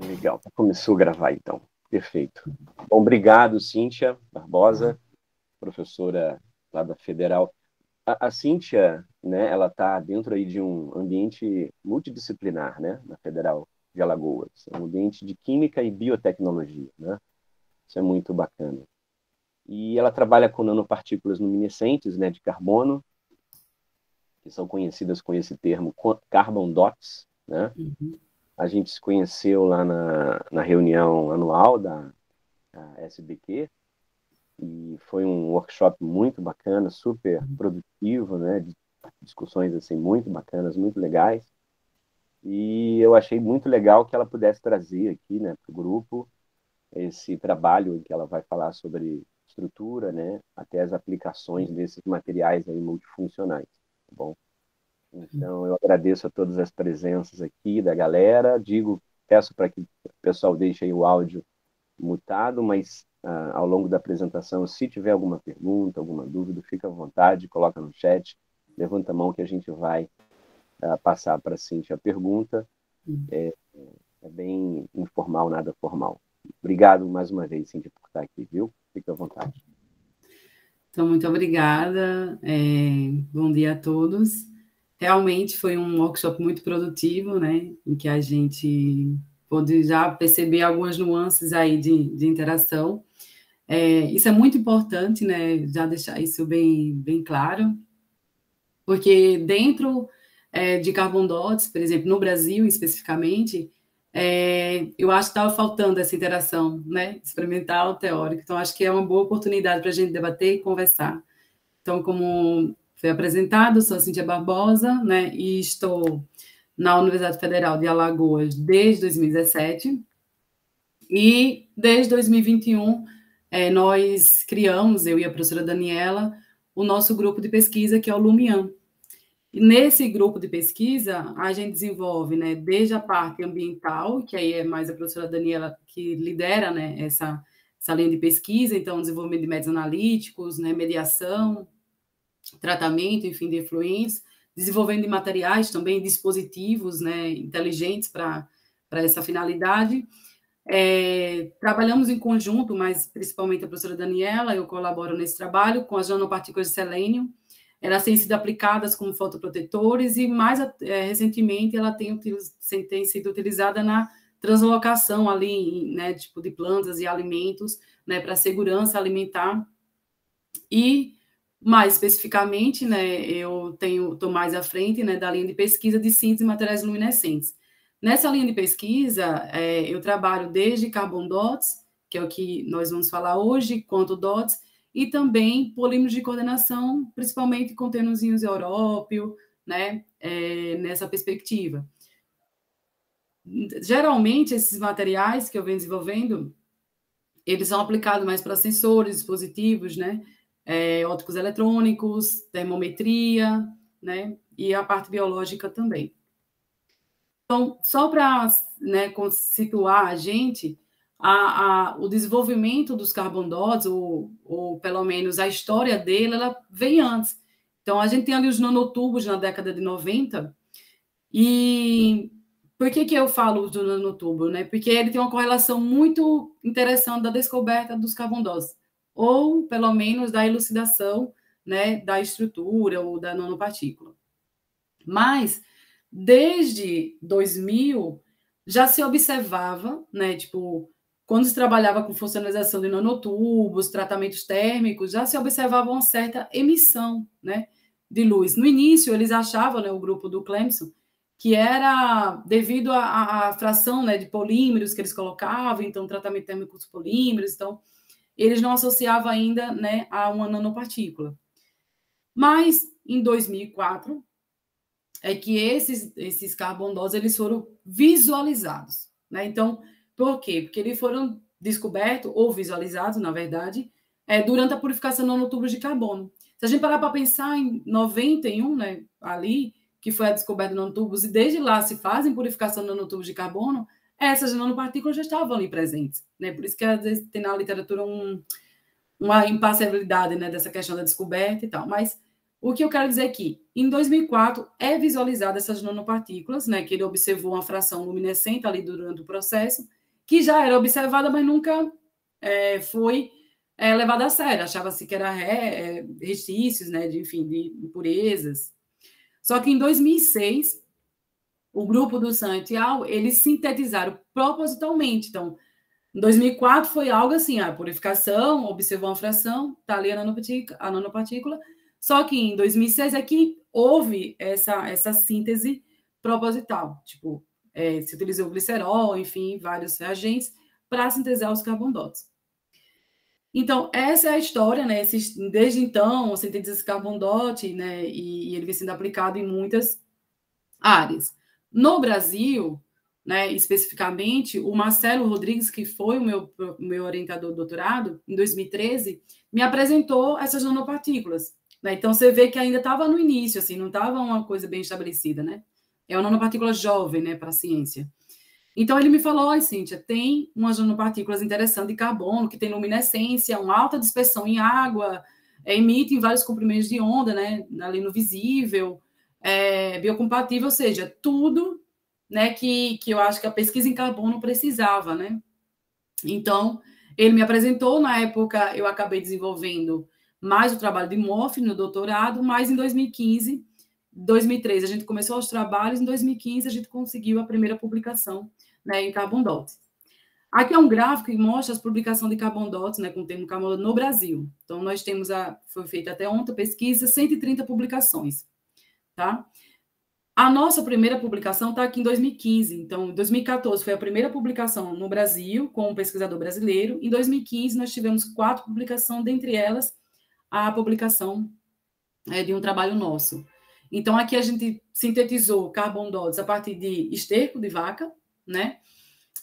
Legal, começou a gravar então. Perfeito. Bom, obrigado, Cíntia Barbosa, professora lá da Federal. A Cíntia, né, ela está dentro aí de um ambiente multidisciplinar, né, na Federal de Alagoas. É um ambiente de química e biotecnologia, né? Isso é muito bacana. E ela trabalha com nanopartículas luminescentes, né, de carbono, que são conhecidas com esse termo carbon dots, né? Uhum. A gente se conheceu lá na reunião anual da SBQ, e foi um workshop muito bacana, super produtivo, né? De discussões assim muito bacanas, muito legais. E eu achei muito legal que ela pudesse trazer aqui, né, para o grupo esse trabalho em que ela vai falar sobre estrutura, né, até as aplicações desses materiais aí multifuncionais, tá bom? Então, eu agradeço a todas as presenças aqui da galera. Peço para que o pessoal deixe aí o áudio mutado, mas ao longo da apresentação, se tiver alguma pergunta, alguma dúvida, fica à vontade, coloca no chat, levanta a mão que a gente vai passar para a Cintia a pergunta. É bem informal, nada formal. Obrigado mais uma vez, Cintia, por estar aqui, viu? Fica à vontade. Então, muito obrigada. Bom dia a todos. Realmente foi um workshop muito produtivo, né? Em que a gente pôde já perceber algumas nuances aí de interação. Isso é muito importante, né? Já deixar isso bem claro, porque dentro de Carbon Dots, por exemplo, no Brasil especificamente, eu acho que estava faltando essa interação, né? Experimental, teórica. Então, acho que é uma boa oportunidade para a gente debater e conversar. Então, como foi apresentado, sou a Cíntia Barbosa, né? E estou na Universidade Federal de Alagoas desde 2017. E desde 2021, nós criamos, eu e a professora Daniela, o nosso grupo de pesquisa, que é o Lumian. E nesse grupo de pesquisa, a gente desenvolve, né, desde a parte ambiental, que aí é mais a professora Daniela que lidera, né, essa linha de pesquisa, então, desenvolvimento de métodos analíticos, né, mediação, tratamento, enfim, de efluentes, desenvolvendo de materiais também, dispositivos, né, inteligentes para essa finalidade. Trabalhamos em conjunto, mas principalmente a professora Daniela, eu colaboro nesse trabalho, com as nanopartículas de selênio. Elas têm sido aplicadas como fotoprotetores e, mais recentemente, ela tem sido utilizada na translocação ali, né, tipo de plantas e alimentos, né, para segurança alimentar. E, mais especificamente, né, eu estou mais à frente, né, da linha de pesquisa de síntese de materiais luminescentes. Nessa linha de pesquisa, eu trabalho desde Carbon Dots, que é o que nós vamos falar hoje, quanto Dots, e também polímeros de coordenação, principalmente contêinerzinhos európio, né, nessa perspectiva. Geralmente, esses materiais que eu venho desenvolvendo, eles são aplicados mais para sensores, dispositivos, né, óticos eletrônicos, termometria, né, e a parte biológica também. Então, só para, né, situar a gente, o desenvolvimento dos carbon dots, ou pelo menos a história dele, ela vem antes. Então, a gente tem ali os nanotubos na década de 90, e por que eu falo do nanotubo? Né? Porque ele tem uma correlação muito interessante da descoberta dos carbon dots, ou pelo menos da elucidação, né, da estrutura ou da nanopartícula. Mas desde 2000 já se observava, né, tipo, quando se trabalhava com funcionalização de nanotubos, tratamentos térmicos, já se observava uma certa emissão, né, de luz. No início, eles achavam, né, o grupo do Clemson, que era devido à fração, né, de polímeros que eles colocavam, então, tratamento térmico dos polímeros, então, eles não associavam ainda, né, a uma nanopartícula. Mas, em 2004, é que esses carbon eles foram visualizados, né? Então, por quê? Porque eles foram descobertos, ou visualizados, na verdade, durante a purificação nanotubos de carbono. Se a gente parar para pensar em 91, né, ali, que foi a descoberta de nanotubos, e desde lá se fazem purificação de nanotubos de carbono, essas nanopartículas já estavam ali presentes, né? Por isso que às vezes tem na literatura uma imparcialidade, né, dessa questão da descoberta e tal. Mas O que eu quero dizer aqui, em 2004 é visualizada essas nanopartículas, né, que ele observou uma fração luminescente ali durante o processo, que já era observada, mas nunca foi levada a sério. Achava-se que era restícios, né, enfim, de impurezas. Só que em 2006, o grupo do Sun et al., eles sintetizaram propositalmente. Então, em 2004 foi algo assim, a purificação, observou uma fração, está ali a nanopartícula, só que em 2006 é que houve essa síntese proposital, tipo, se utilizou o glicerol, enfim, vários reagentes para sintetizar os carbon-dots. Então, essa é a história, né? Desde então, o sintetiza carbon-dot, né? E ele vem sendo aplicado em muitas áreas. No Brasil, né, especificamente, o Marcelo Rodrigues, que foi o meu orientador do doutorado, em 2013, me apresentou essas nanopartículas. Né? Então, você vê que ainda estava no início, assim, não estava uma coisa bem estabelecida, né? É uma nanopartícula jovem, né, para a ciência. Então, ele me falou, olha, Cíntia, tem umas nanopartículas interessantes de carbono, que tem luminescência, uma alta dispersão em água, emitem vários comprimentos de onda, né, ali no visível, biocompatível, ou seja, tudo, né, que eu acho que a pesquisa em carbono precisava, né? Então, ele me apresentou, na época eu acabei desenvolvendo mais o trabalho de MOF no doutorado, mas em 2015, 2013 a gente começou os trabalhos, em 2015 a gente conseguiu a primeira publicação, né, em Carbon-Dot. Aqui é um gráfico que mostra as publicações de Carbon-Dot, né, com o termo Carbon-Dot no Brasil. Então, nós temos, foi feita até ontem a pesquisa, 130 publicações, tá? A nossa primeira publicação está aqui em 2015. Então, em 2014 foi a primeira publicação no Brasil, com um pesquisador brasileiro. Em 2015, nós tivemos 4 publicações, dentre elas a publicação de um trabalho nosso. Então, aqui a gente sintetizou carbon-dots a partir de esterco de vaca, né?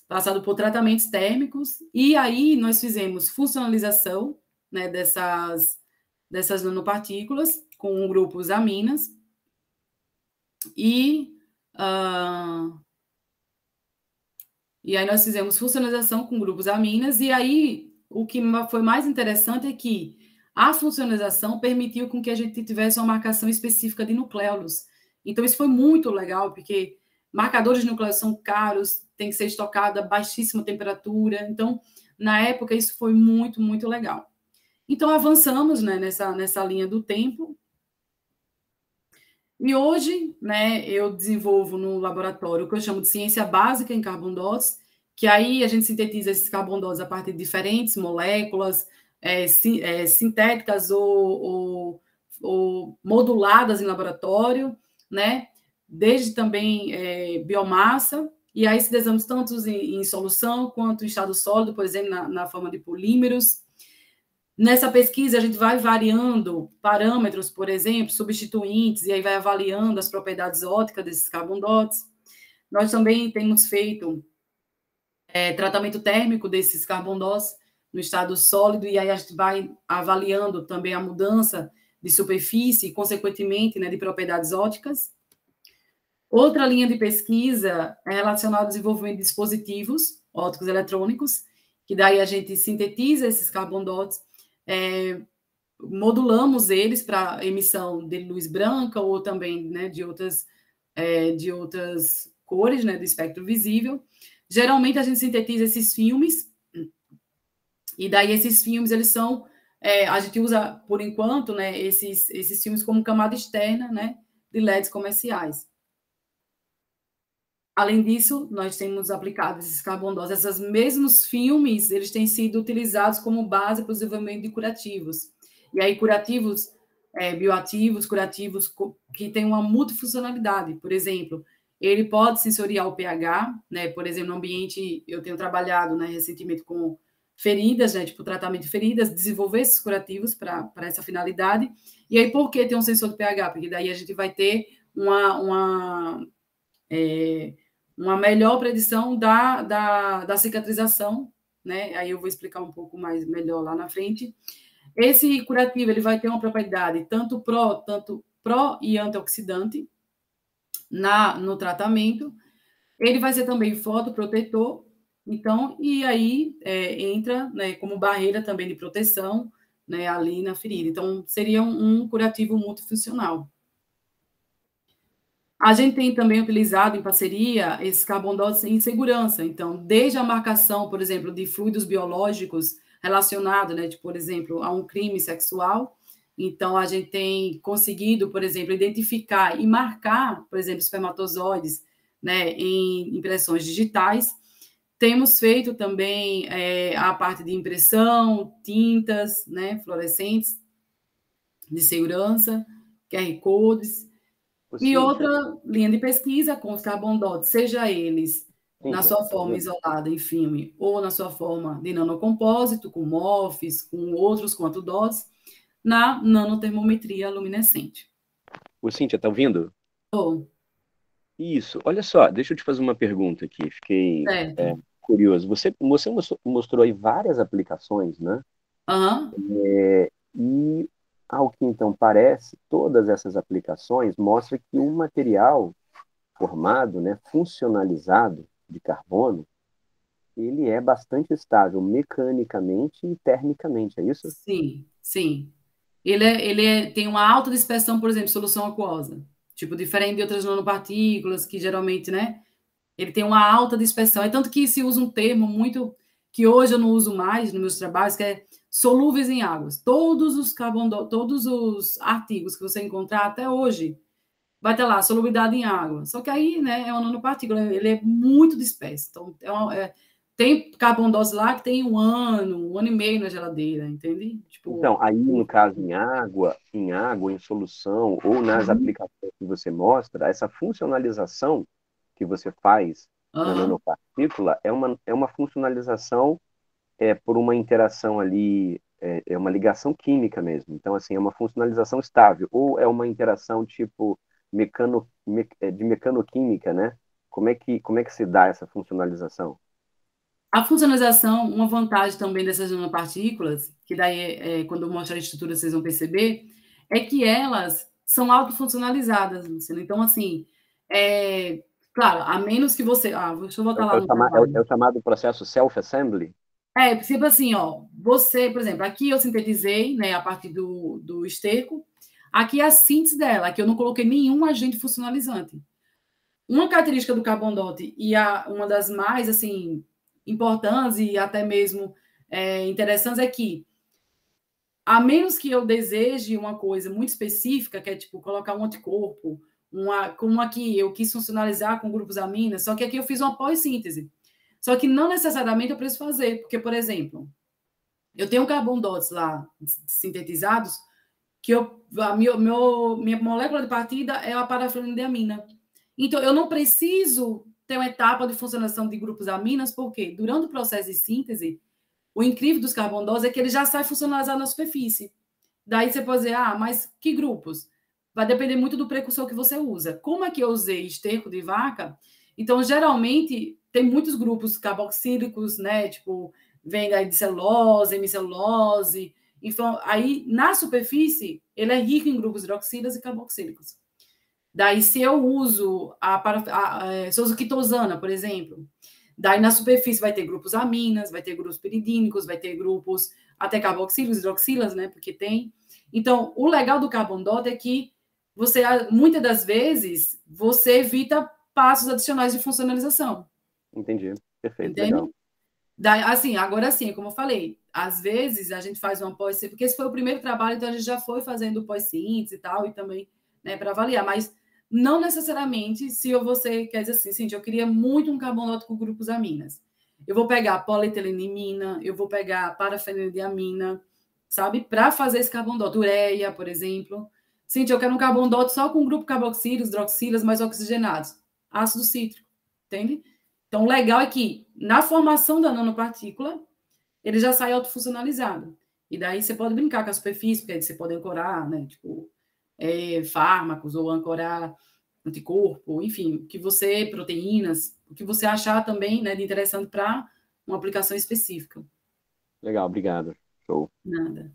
Passado por tratamentos térmicos. E aí nós fizemos funcionalização, né, dessas nanopartículas com grupos aminas. E aí nós fizemos funcionalização com grupos aminas, e aí o que foi mais interessante é que a funcionalização permitiu com que a gente tivesse uma marcação específica de nucléolos. Então, isso foi muito legal, porque marcadores de nucléolos são caros, tem que ser estocado a baixíssima temperatura. Então, na época, isso foi muito, muito legal. Então, avançamos, né, nessa linha do tempo. E hoje, né, eu desenvolvo no laboratório o que eu chamo de ciência básica em carbon-dots, que aí a gente sintetiza esses carbon-dots a partir de diferentes moléculas sintéticas ou moduladas em laboratório, né? Desde também biomassa, e aí sintetizamos tanto em solução quanto em estado sólido, por exemplo, na forma de polímeros. Nessa pesquisa, a gente vai variando parâmetros, por exemplo, substituintes, e aí vai avaliando as propriedades ópticas desses carbon-dots. Nós também temos feito tratamento térmico desses carbon-dots no estado sólido, e aí a gente vai avaliando também a mudança de superfície e, consequentemente, né, de propriedades ópticas. Outra linha de pesquisa é relacionada ao desenvolvimento de dispositivos ópticos eletrônicos, que daí a gente sintetiza esses carbon-dots, modulamos eles para emissão de luz branca ou também, né, de outras cores, né, do espectro visível. Geralmente a gente sintetiza esses filmes, e daí esses filmes, eles são, a gente usa, por enquanto, né, esses filmes como camada externa, né, de LEDs comerciais. Além disso, nós temos aplicado esses carbon-dots, esses mesmos filmes, eles têm sido utilizados como base para o desenvolvimento de curativos. E aí, curativos bioativos, curativos que têm uma multifuncionalidade. Por exemplo, ele pode sensoriar o pH, né? Por exemplo, no ambiente, eu tenho trabalhado, né, recentemente com feridas, né, tipo tratamento de feridas, desenvolver esses curativos para essa finalidade. E aí, por que ter um sensor de pH? Porque daí a gente vai ter uma melhor predição da cicatrização, né? Aí eu vou explicar um pouco mais melhor lá na frente. Esse curativo, ele vai ter uma propriedade tanto pró e antioxidante no tratamento. Ele vai ser também fotoprotetor, então, e aí entra, né, como barreira também de proteção né, ali na ferida. Então, seria um curativo multifuncional. A gente tem também utilizado em parceria esses carbondotes em segurança. Então, desde a marcação, por exemplo, de fluidos biológicos relacionados, né, por exemplo, a um crime sexual. Então, a gente tem conseguido, por exemplo, identificar e marcar, por exemplo, espermatozoides, né, em impressões digitais. Temos feito também a parte de impressão, tintas, né, fluorescentes de segurança, QR codes. E outra linha de pesquisa com os carbondotes, seja eles na sua forma isolada em filme ou na sua forma de nanocompósito, com MOFs, com outros quantodots, na nanotermometria luminescente. Ô, Cíntia, tá ouvindo? Oh. Isso. Olha só, deixa eu te fazer uma pergunta aqui. Fiquei curioso. Você mostrou aí várias aplicações, né? Uhum. E, ao que então parece, todas essas aplicações mostram que o material formado, né, funcionalizado de carbono, ele é bastante estável mecanicamente e termicamente, é isso? Sim, sim. Tem uma alta dispersão, por exemplo, solução aquosa. Tipo, diferente de outras nanopartículas, que geralmente, né? Ele tem uma alta dispersão. É tanto que se usa um termo muito que hoje eu não uso mais nos meus trabalhos, que é solúveis em águas. Todos os artigos que você encontrar até hoje vai ter lá solubilidade em água. Só que aí, né, é uma nanopartícula, ele é muito disperso. Então, tem carbondose lá que tem um ano e meio na geladeira, entende? Tipo, então, aí no caso em água, em solução ou nas aplicações que você mostra, essa funcionalização que você faz na nanopartícula é uma funcionalização por uma interação ali, é uma ligação química mesmo. Então, assim, é uma funcionalização estável ou é uma interação tipo de mecanoquímica, né? Como é que se dá essa funcionalização? A funcionalização, uma vantagem também dessas nanopartículas, que daí quando eu mostrar a estrutura vocês vão perceber, é que elas são autofuncionalizadas, Luciano. Então, assim, claro, a menos que você... deixa eu voltar lá no trabalho. É o chamado processo self-assembly? Tipo assim, ó, você, por exemplo, aqui eu sintetizei, né, a partir do esterco, aqui é a síntese dela, aqui eu não coloquei nenhum agente funcionalizante. Uma característica do carbondote, e uma das mais, assim, importantes e até mesmo interessantes, é que, a menos que eu deseje uma coisa muito específica, que é, tipo, colocar um anticorpo, como aqui eu quis funcionalizar com grupos aminas, só que aqui eu fiz uma pós-síntese. Só que não necessariamente eu preciso fazer, porque, por exemplo, eu tenho carbondotes lá sintetizados que minha molécula de partida é a parafenidiamina. Então, eu não preciso ter uma etapa de funcionação de grupos aminas, porque durante o processo de síntese, o incrível dos carbondotes é que ele já sai funcionalizado na superfície. Daí você pode dizer, mas que grupos? Vai depender muito do precursor que você usa. Como é que eu usei esterco de vaca? Então, geralmente, tem muitos grupos carboxílicos, né? Tipo, vem daí de celulose, hemicelulose. Então, aí, na superfície, ele é rico em grupos hidroxilas e carboxílicos. Daí, se eu uso se eu uso quitosana, por exemplo, daí na superfície vai ter grupos aminas, vai ter grupos piridínicos, vai ter grupos até carboxílicos, hidroxilas, né? Porque tem. Então, o legal do carbondote é que você, muitas das vezes, você evita passos adicionais de funcionalização. Entendi. Perfeito, entende? legal. Daí, assim, agora sim, como eu falei, às vezes a gente faz uma pós-síntese, porque esse foi o primeiro trabalho, então a gente já foi fazendo pós-síntese e tal, e também, né, para avaliar, mas não necessariamente se você quer dizer assim, eu queria muito um carbonato com grupos aminas. Eu vou pegar polietilenilamina, eu vou pegar parafenildiamina, sabe? Para fazer esse carbonato, ureia, por exemplo. Eu quero um carbonato só com grupo carboxílios, hidroxilas mais oxigenados. Ácido cítrico, entende? Então, o legal é que, na formação da nanopartícula, ele já sai autofuncionalizado. E daí você pode brincar com a superfície, porque aí você pode ancorar, né? Tipo, fármacos, ou ancorar anticorpo, enfim, proteínas, o que você achar também, né, de interessante para uma aplicação específica. Legal, obrigado. Show. Nada.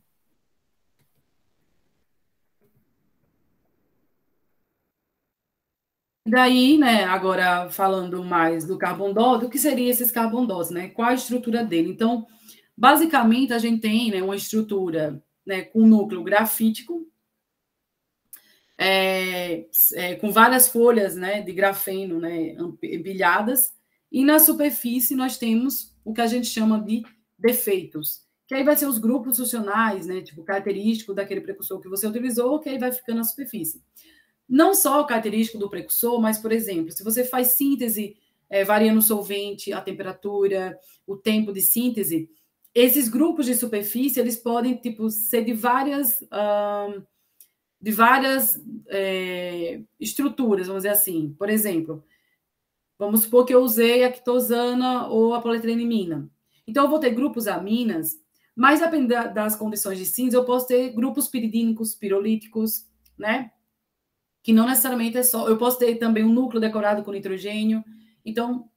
Daí, né, agora falando mais do carbondote, o que seriam esses carbondotes, né? Qual a estrutura dele? Então, basicamente, a gente tem, né, uma estrutura, né, com núcleo grafítico, com várias folhas, né, de grafeno, né, empilhadas, e na superfície nós temos o que a gente chama de defeitos, que aí vai ser os grupos funcionais, né, tipo característico daquele precursor que você utilizou, que aí vai ficando na superfície. Não só o característico do precursor, mas, por exemplo, se você faz síntese variando o solvente, a temperatura, o tempo de síntese, esses grupos de superfície eles podem tipo ser de várias estruturas, vamos dizer assim. Por exemplo, vamos supor que eu usei a quitosana ou a polietilenilamina. Então, eu vou ter grupos aminas, mas dependendo das condições de síntese, eu posso ter grupos piridínicos, pirolíticos, né? Que não necessariamente é só... Eu posso ter também um núcleo decorado com nitrogênio. Então,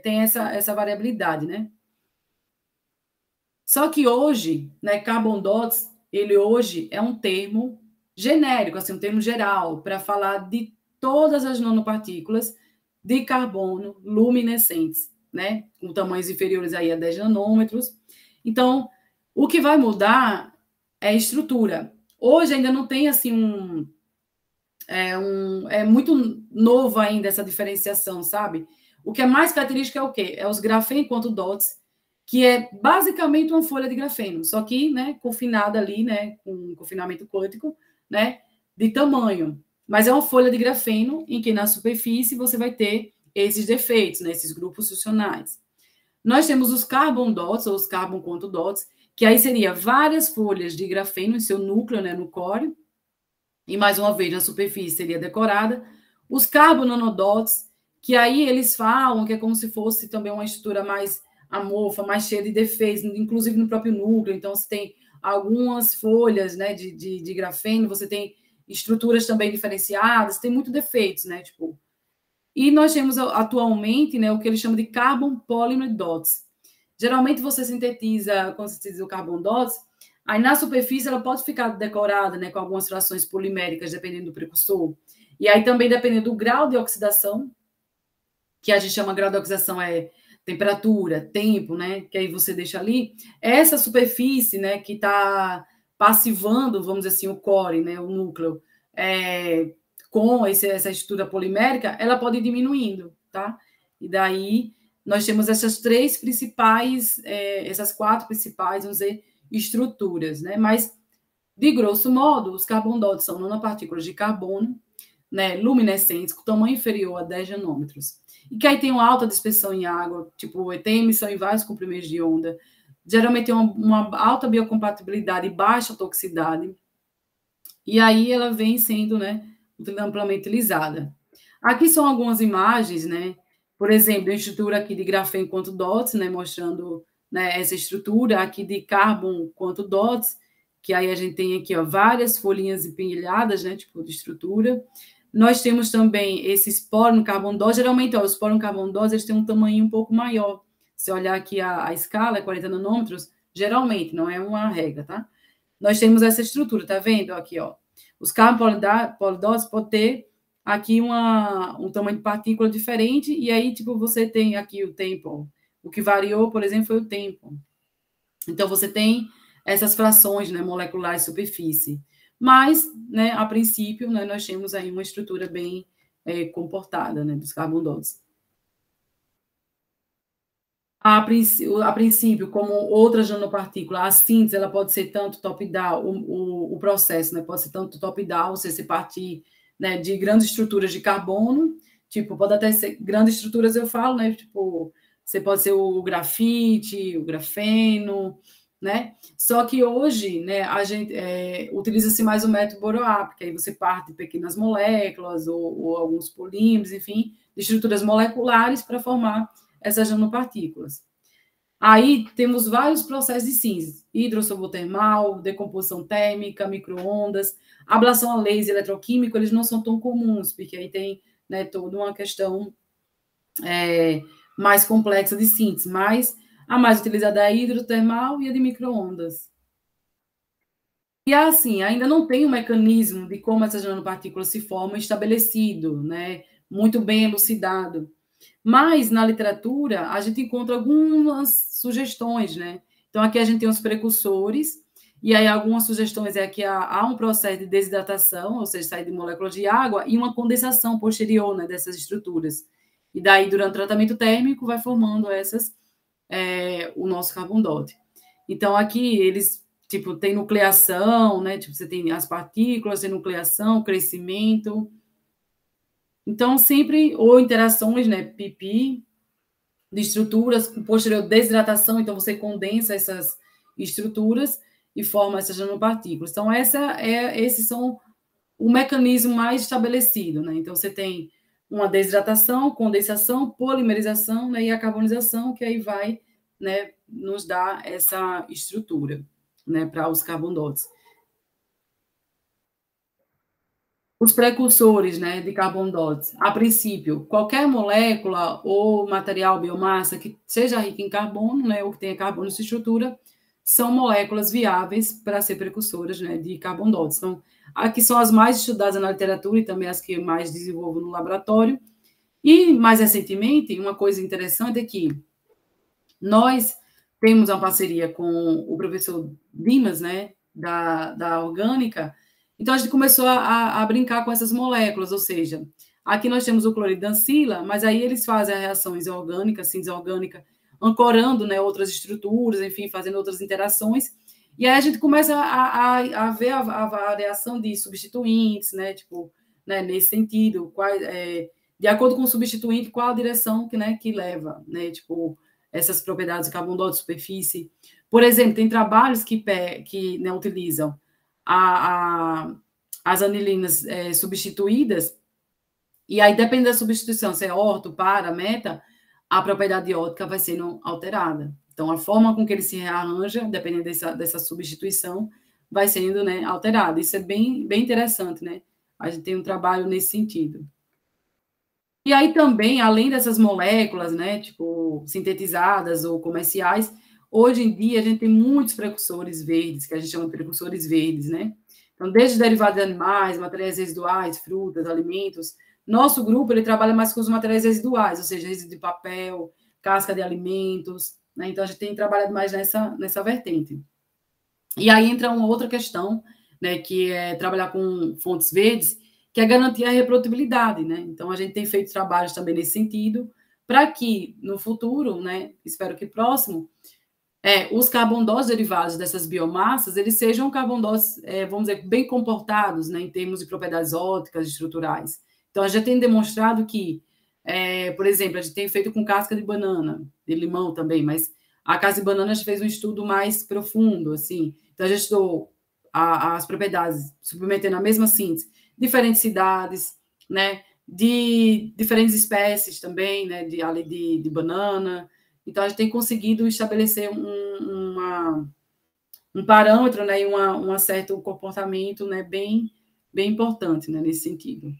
tem essa variabilidade, né? Só que hoje, né, carbon dots, ele hoje é um termo genérico, assim, um termo geral, para falar de todas as nanopartículas de carbono luminescentes, né, com tamanhos inferiores aí a 10 nanômetros. Então, o que vai mudar é a estrutura. Hoje ainda não tem, assim, é muito novo ainda essa diferenciação, sabe? O que é mais característico é o quê? É os grafeno enquanto dots, que é basicamente uma folha de grafeno, só que, né, confinada ali, né, com confinamento quântico, né, de tamanho. Mas é uma folha de grafeno em que na superfície você vai ter esses defeitos, né, esses grupos funcionais. Nós temos os carbon dots, ou os carbon quanto dots, que aí seria várias folhas de grafeno em seu núcleo, né, no core, e mais uma vez na superfície seria decorada. Os carbon nanodots, que aí eles falam que é como se fosse também uma estrutura mais amorfa, mais cheia de defeitos, inclusive no próprio núcleo. Então, você tem algumas folhas, né, de grafeno, você tem estruturas também diferenciadas, tem muitos defeitos, né, tipo... E nós temos atualmente, né, o que eles chamam de carbon polymer dots. Geralmente você sintetiza, quando você sintetiza o carbon dots, aí na superfície ela pode ficar decorada, né, com algumas frações poliméricas, dependendo do precursor. E aí também dependendo do grau de oxidação, que a gente chama grau de oxidação é temperatura, tempo, né, que aí você deixa ali, essa superfície, né, que está passivando, vamos dizer assim, o core, né, o núcleo, com essa estrutura polimérica, ela pode ir diminuindo, tá? E daí nós temos essas três principais, essas quatro principais, vamos dizer, estruturas, né? Mas, de grosso modo, os carbon dots são nanopartículas de carbono, né, luminescentes, com tamanho inferior a 10 nanômetros. E que aí tem uma alta dispersão em água, tipo, tem emissão em vários comprimentos de onda, geralmente tem uma alta biocompatibilidade e baixa toxicidade, e aí ela vem sendo, né, amplamente utilizada. Aqui são algumas imagens, né, por exemplo, a estrutura aqui de grafeno quanto dots, né, mostrando, né, essa estrutura aqui de carbon quanto dots, que aí a gente tem aqui, ó, várias folhinhas empilhadas, né, tipo de estrutura. Nós temos também esse esporo no carbon dot, geralmente, ó, o esporo no carbon dot, eles têm um tamanho um pouco maior. Se olhar aqui a escala, é 40 nanômetros, geralmente, não é uma regra, tá? Nós temos essa estrutura, tá vendo? Aqui, ó. Os carbon polydots podem ter aqui um tamanho de partícula diferente, e aí, tipo, você tem aqui o tempo. O que variou, por exemplo, foi o tempo. Então, você tem essas frações, né, moleculares de superfície. Mas, né, a princípio, né, nós temos aí uma estrutura bem comportada, né, dos carbon dots. A princípio, como outras nanopartículas, a síntese ela pode ser tanto top-down, o processo, né, pode ser tanto top-down, você partir, né, de grandes estruturas de carbono, tipo, pode até ser grandes estruturas, eu falo, né, tipo, você pode ser o grafite, o grafeno, né? Só que hoje, né, a gente utiliza-se mais o método Boroap, que aí você parte de pequenas moléculas ou alguns polímeros, enfim, de estruturas moleculares para formar essas nanopartículas. Aí temos vários processos de síntese: hidrossolvotermal, decomposição térmica, microondas, ablação a laser, eletroquímico, eles não são tão comuns, porque aí tem, né, toda uma questão mais complexa de síntese, mas a mais utilizada é a hidrotermal e a de microondas. E assim, ainda não tem um mecanismo de como essas nanopartículas se formam estabelecido, né, muito bem elucidado. Mas, na literatura, a gente encontra algumas sugestões, né? Então, aqui a gente tem os precursores, E aí, algumas sugestões é que há um processo de desidratação, ou seja, sair de moléculas de água, e uma condensação posterior, né, dessas estruturas. E daí, durante o tratamento térmico, vai formando o nosso carbon dot. Então, aqui, eles, tipo, tem nucleação, né? Tipo, você tem as partículas, tem nucleação, crescimento. Então, sempre, ou interações, né, pipi, de estruturas com posterior desidratação, então você condensa essas estruturas e forma essas nanopartículas. Então, esses são o mecanismo mais estabelecido, né? Então, você tem uma desidratação, condensação, polimerização, né, e a carbonização, que aí vai, né, nos dar essa estrutura, né, para os carbon dots. Os precursores, né, de carbon dots, a princípio, qualquer molécula ou material, biomassa que seja rica em carbono, né, ou que tenha carbono em sua estrutura, são moléculas viáveis para ser precursoras, né, de carbon dots. Então, aqui são as mais estudadas na literatura e também as que mais desenvolvo no laboratório. E, mais recentemente, uma coisa interessante é que nós temos uma parceria com o professor Dimas, né, da Orgânica. Então, a gente começou a brincar com essas moléculas, ou seja, aqui nós temos o cloridancila, mas aí eles fazem a reação isorgânica, síntese orgânica, ancorando, né, outras estruturas, enfim, fazendo outras interações. E aí a gente começa a ver a variação de substituintes, né, tipo, né, nesse sentido, de acordo com o substituinte, qual a direção que leva, né, tipo, essas propriedades de carbono de superfície. Por exemplo, tem trabalhos que né, utilizam as anilinas substituídas, e aí, depende da substituição, se é orto, para, meta, a propriedade ótica vai sendo alterada. Então, a forma com que ele se rearranja, dependendo dessa substituição, vai sendo, né, alterada. Isso é bem, bem interessante, né? A gente tem um trabalho nesse sentido. E aí também, além dessas moléculas, né, tipo, sintetizadas ou comerciais, hoje em dia a gente tem muitos precursores verdes, que a gente chama de precursores verdes, né? Então, desde derivados de animais, materiais residuais, frutas, alimentos. Nosso grupo, ele trabalha mais com os materiais residuais, ou seja, resíduo de papel, casca de alimentos, né? Então, a gente tem trabalhado mais nessa vertente. E aí entra uma outra questão, né, que é trabalhar com fontes verdes, que é garantir a reprodutibilidade, né? Então, a gente tem feito trabalhos também nesse sentido, para que, no futuro, né, espero que próximo, os carbon-dós derivados dessas biomassas, eles sejam carbon-dós, vamos dizer, bem comportados, né, em termos de propriedades ópticas, estruturais. Então, a gente tem demonstrado que, por exemplo, a gente tem feito com casca de banana, de limão também, mas a casca de banana a gente fez um estudo mais profundo, assim. Então, a gente estudou as propriedades, submetendo a mesma síntese, diferentes cidades, né, de diferentes espécies também, né, de banana. Então, a gente tem conseguido estabelecer um parâmetro, né, e um certo comportamento, né, bem, bem importante, né, nesse sentido.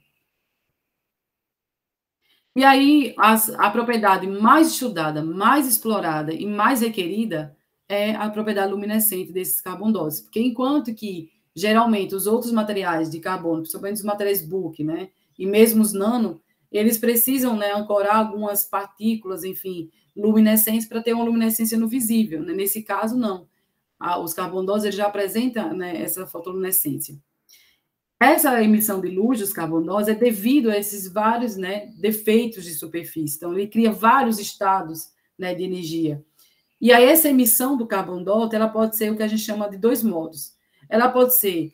E aí, a propriedade mais estudada, mais explorada e mais requerida é a propriedade luminescente desses carbon-dócidos, porque enquanto que, geralmente, os outros materiais de carbono, principalmente os materiais bulk, né, e mesmo os nano, eles precisam, né, ancorar algumas partículas, enfim, luminescentes para ter uma luminescência no visível, né? Nesse caso, não. Os carbon-dócidos já apresentam, né, essa fotoluminescência. Essa emissão de luz dos carbon-dócidos é devido a esses vários, né, defeitos de superfície. Então, ele cria vários estados, né, de energia. E aí, essa emissão do carbon-dócide, ela pode ser o que a gente chama de dois modos. Ela pode ser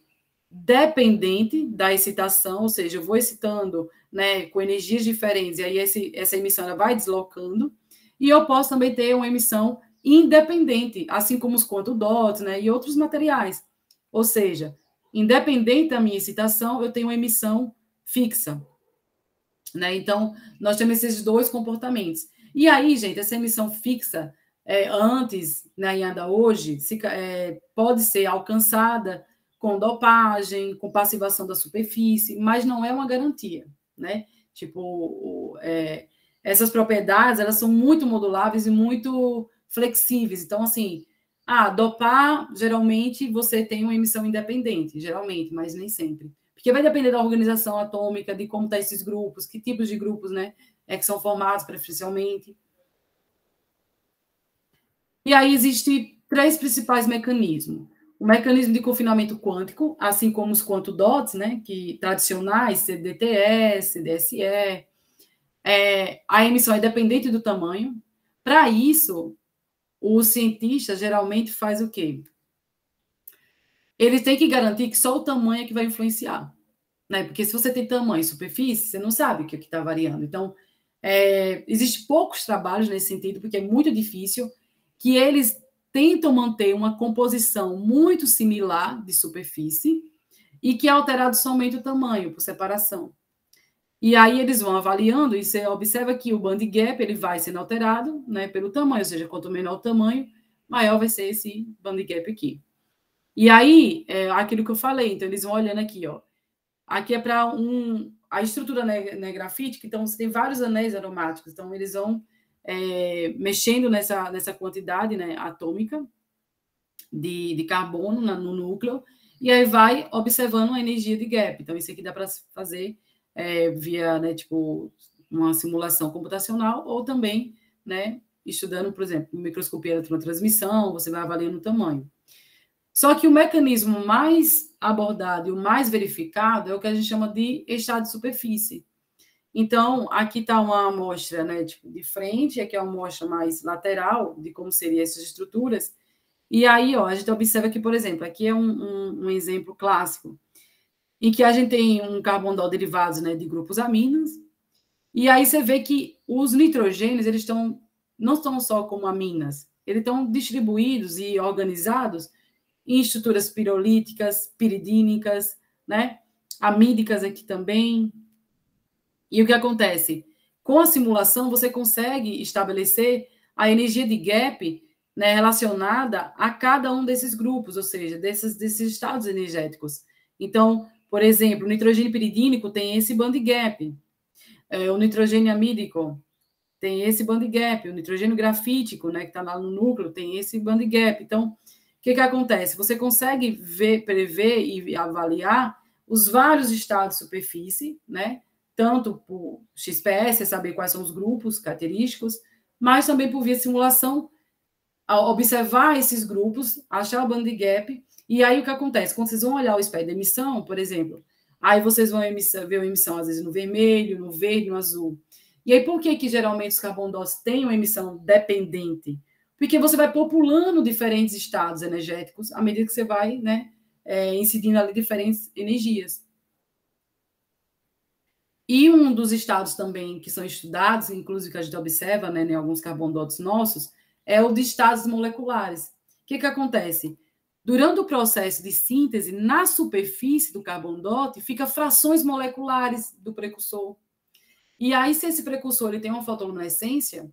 dependente da excitação, ou seja, eu vou excitando, né, com energias diferentes, e aí essa emissão ela vai deslocando, e eu posso também ter uma emissão independente, assim como os quantodots, né, e outros materiais. Ou seja, independente da minha excitação, eu tenho uma emissão fixa, né? Então, nós temos esses dois comportamentos. E aí, gente, essa emissão fixa, antes, né, e ainda hoje, pode ser alcançada com dopagem, com passivação da superfície, mas não é uma garantia, né? Tipo, essas propriedades, elas são muito moduláveis e muito flexíveis. Então, assim, dopar, geralmente, você tem uma emissão independente, geralmente, mas nem sempre. Porque vai depender da organização atômica, de como estão esses grupos, que tipos de grupos, né, que são formados preferencialmente. E aí existem três principais mecanismos. o mecanismo de confinamento quântico, assim como os quantodots, né, que tradicionais, CDTE, CDSE, a emissão é dependente do tamanho. Para isso, o cientista geralmente faz o quê? Ele tem que garantir que só o tamanho é que vai influenciar, né? Porque se você tem tamanho e superfície, você não sabe o que está variando. Então, existem poucos trabalhos nesse sentido, porque é muito difícil, que eles tentam manter uma composição muito similar de superfície e que é alterado somente o tamanho, por separação. E aí eles vão avaliando e você observa que o band gap ele vai sendo alterado, né, pelo tamanho, ou seja, quanto menor o tamanho, maior vai ser esse band gap aqui. E aí, aquilo que eu falei, então eles vão olhando aqui, ó. Aqui é para a estrutura grafítica, então você tem vários anéis aromáticos, então eles vão mexendo nessa quantidade, né, atômica de carbono no núcleo, e aí vai observando a energia de gap. Então, isso aqui dá para fazer via, né, tipo, uma simulação computacional, ou também, né, estudando, por exemplo, microscopia eletrotransmissão, você vai avaliando o tamanho. Só que o mecanismo mais abordado e o mais verificado é o que a gente chama de estado de superfície. Então, aqui está uma amostra, né, tipo, de frente, aqui é uma amostra mais lateral de como seriam essas estruturas. E aí, ó, a gente observa que, por exemplo, aqui é um exemplo clássico, em que a gente tem um carbondol derivados, né, de grupos aminos, e aí você vê que os nitrogênios, eles não estão só como aminas, eles estão distribuídos e organizados em estruturas pirolíticas, piridínicas, né, amídicas aqui também. E o que acontece? Com a simulação, você consegue estabelecer a energia de gap, né, relacionada a cada um desses grupos, ou seja, desses estados energéticos. Então, por exemplo, o nitrogênio piridínico tem esse band gap, o nitrogênio amídico tem esse band gap, o nitrogênio grafítico, né, que está lá no núcleo, tem esse band gap. Então, o que acontece? Você consegue prever e avaliar os vários estados de superfície, né, tanto por XPS, saber quais são os grupos característicos, mas também por via simulação, observar esses grupos, achar o band gap, e aí o que acontece? Quando vocês vão olhar o espectro de emissão, por exemplo, aí vocês vão ver a emissão, às vezes, no vermelho, no verde, no azul. E aí, por que geralmente os carbondócitos têm uma emissão dependente? Porque você vai populando diferentes estados energéticos à medida que você vai, né, incidindo ali diferentes energias. E um dos estados também que são estudados, inclusive que a gente observa, né, em alguns carbondócitos nossos, é o de estados moleculares. O que acontece? Durante o processo de síntese, na superfície do carbondote, fica frações moleculares do precursor. E aí, se esse precursor ele tem uma fotoluminescência,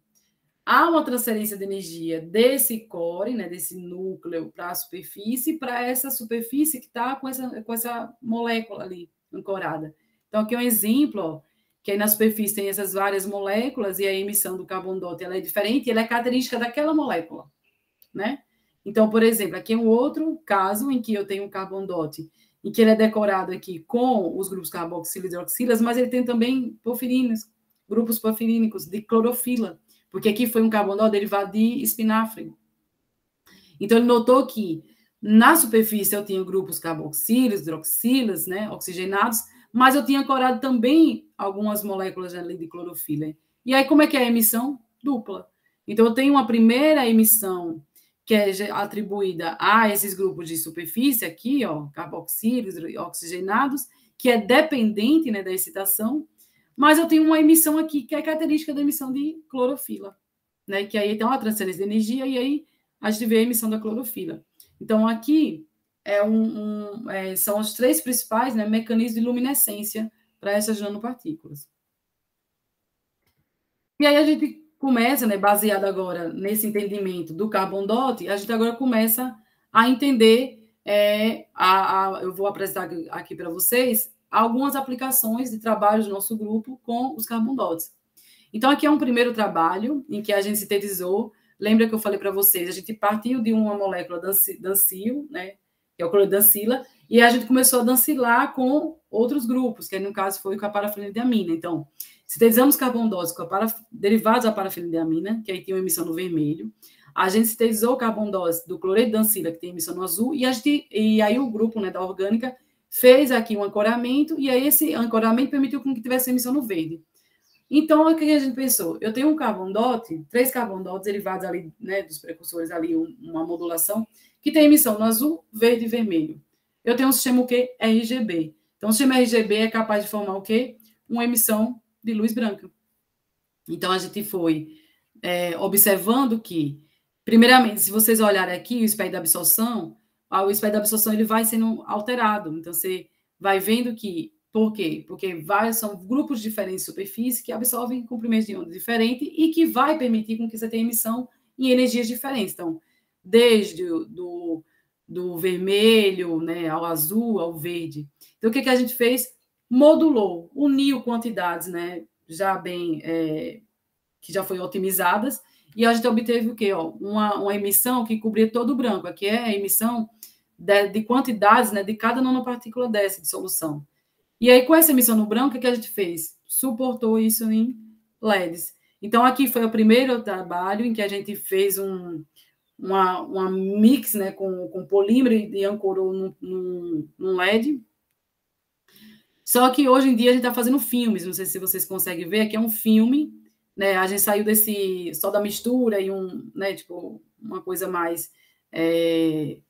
há uma transferência de energia desse core, né, desse núcleo, para a superfície, para essa superfície que está com essa molécula ali ancorada. Então, aqui é um exemplo, ó, que aí na superfície tem essas várias moléculas e a emissão do carbondote ela é diferente, ela é característica daquela molécula, né? Então, por exemplo, aqui é um outro caso em que eu tenho um carbondote, em que ele é decorado aqui com os grupos carboxilas e hidroxilas, mas ele tem também porfirinos, grupos porfirínicos de clorofila, porque aqui foi um carbonol derivado de espinafre. Então, ele notou que na superfície eu tinha grupos carboxilas, hidroxilas, né, oxigenados, mas eu tinha ancorado também algumas moléculas ali de clorofila. E aí, como é que é a emissão? Dupla. Então, eu tenho uma primeira emissão que é atribuída a esses grupos de superfície aqui, ó, carboxilos, oxigenados, que é dependente, né, da excitação, mas eu tenho uma emissão aqui que é característica da emissão de clorofila, né, que aí tem uma transferência de energia e aí a gente vê a emissão da clorofila. Então, aqui são os três principais, né, mecanismos de luminescência para essas nanopartículas. E aí a gente começa, né, baseado agora nesse entendimento do carbondote, a gente agora começa a entender, eu vou apresentar aqui para vocês algumas aplicações de trabalho do nosso grupo com os carbondotes. Então, aqui é um primeiro trabalho em que a gente sintetizou, lembra que eu falei para vocês, a gente partiu de uma molécula dancil, né, que é o cloridancila, e a gente começou a dancilar com outros grupos, que no caso foi com a parafenildiamina. Então, sintetizamos carbondócitos derivados da parafenildiamina, que aí tem uma emissão no vermelho. a gente sintetizou o carbono dose do cloreto de ancila, que tem emissão no azul, e aí o grupo, né, da orgânica fez aqui um ancoramento, e aí esse ancoramento permitiu que tivesse emissão no verde. Então, o que a gente pensou? Eu tenho um carbono dot, 3 carbono dots derivados ali, né, dos precursores ali, uma modulação, que tem emissão no azul, verde e vermelho. Eu tenho um sistema o quê? RGB. Então, o sistema RGB é capaz de formar o quê? Uma emissão de luz branca. Então, a gente foi observando que, primeiramente, se vocês olharem aqui o espectro da absorção, o espectro da absorção ele vai sendo alterado. Então, você vai vendo que, por quê? Porque são grupos diferentes de superfície que absorvem comprimentos de onda diferentes e que vai permitir com que você tenha emissão em energias diferentes. Então, desde do vermelho, né, ao azul, ao verde. Então, o que a gente fez? Modulou, uniu quantidades, né, já bem, que já foi otimizadas, e a gente obteve o quê? Uma emissão que cobria todo o branco. Aqui é a emissão de quantidades, né, de cada nanopartícula dessa de solução. E aí, com essa emissão no branco, o que a gente fez? Suportou isso em LEDs. Então, aqui foi o primeiro trabalho em que a gente fez uma mix, né, com polímero e ancorou num LED. Só que hoje em dia a gente está fazendo filmes, não sei se vocês conseguem ver, aqui é um filme, né? A gente saiu só da mistura e né, tipo, uma coisa mais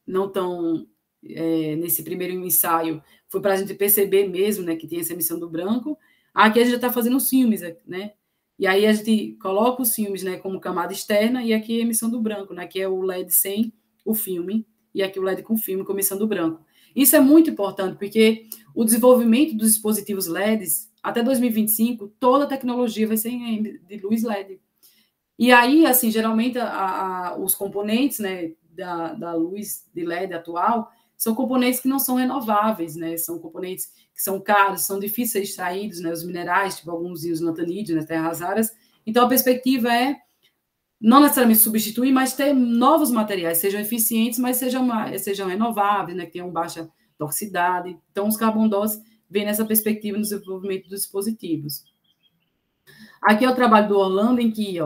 não tão nesse primeiro ensaio, foi para a gente perceber mesmo, né, que tem essa emissão do branco. Aqui a gente já está fazendo os filmes, né? E aí a gente coloca os filmes, né, como camada externa, e aqui é a emissão do branco, né, que é o LED sem o filme, e aqui o LED com filme com emissão do branco. Isso é muito importante, porque o desenvolvimento dos dispositivos LEDs, até 2025, toda a tecnologia vai ser de luz LED. E aí, assim, geralmente, os componentes, né, da luz de LED atual são componentes que não são renováveis, né? São componentes que são caros, são difíceis de ser extraídos, né? Os minerais, tipo alguns rios natanídeos, né, terras raras. Então, a perspectiva é não necessariamente substituir, mas ter novos materiais, sejam eficientes, mas sejam renováveis, né, que tenham baixa toxicidade. Então, os carbon dots vêm nessa perspectiva no desenvolvimento dos dispositivos. Aqui é o trabalho do Orlando, em que,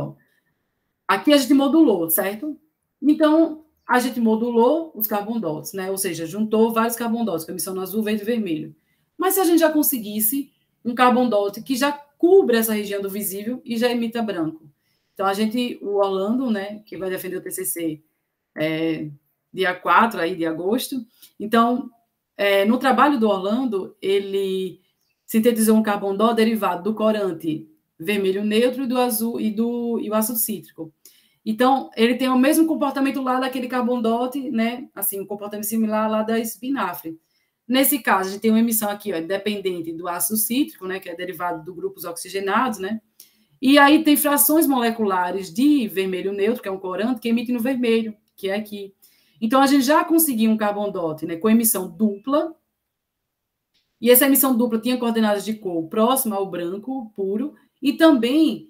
aqui a gente modulou, certo? Então, a gente modulou os carbon dots, né? Ou seja, juntou vários carbon dots, com emissão no azul, verde e vermelho. Mas se a gente já conseguisse um carbon dot que já cubra essa região do visível e já emita branco. Então, o Orlando, né, que vai defender o TCC dia 4 aí, de agosto. Então, no trabalho do Orlando, ele sintetizou um carbon dot derivado do corante vermelho neutro e do azul e o ácido cítrico. Então, ele tem o mesmo comportamento lá daquele carbon dot, né? Assim, um comportamento similar lá da espinafre. Nesse caso, a gente tem uma emissão aqui, dependente do ácido cítrico, né? Que é derivado do grupos oxigenados, né? E aí tem frações moleculares de vermelho neutro, que é um corante, que emite no vermelho, que é aqui. Então, a gente já conseguiu um carbon dot, né? Com emissão dupla. E essa emissão dupla tinha coordenadas de cor próxima ao branco puro, e também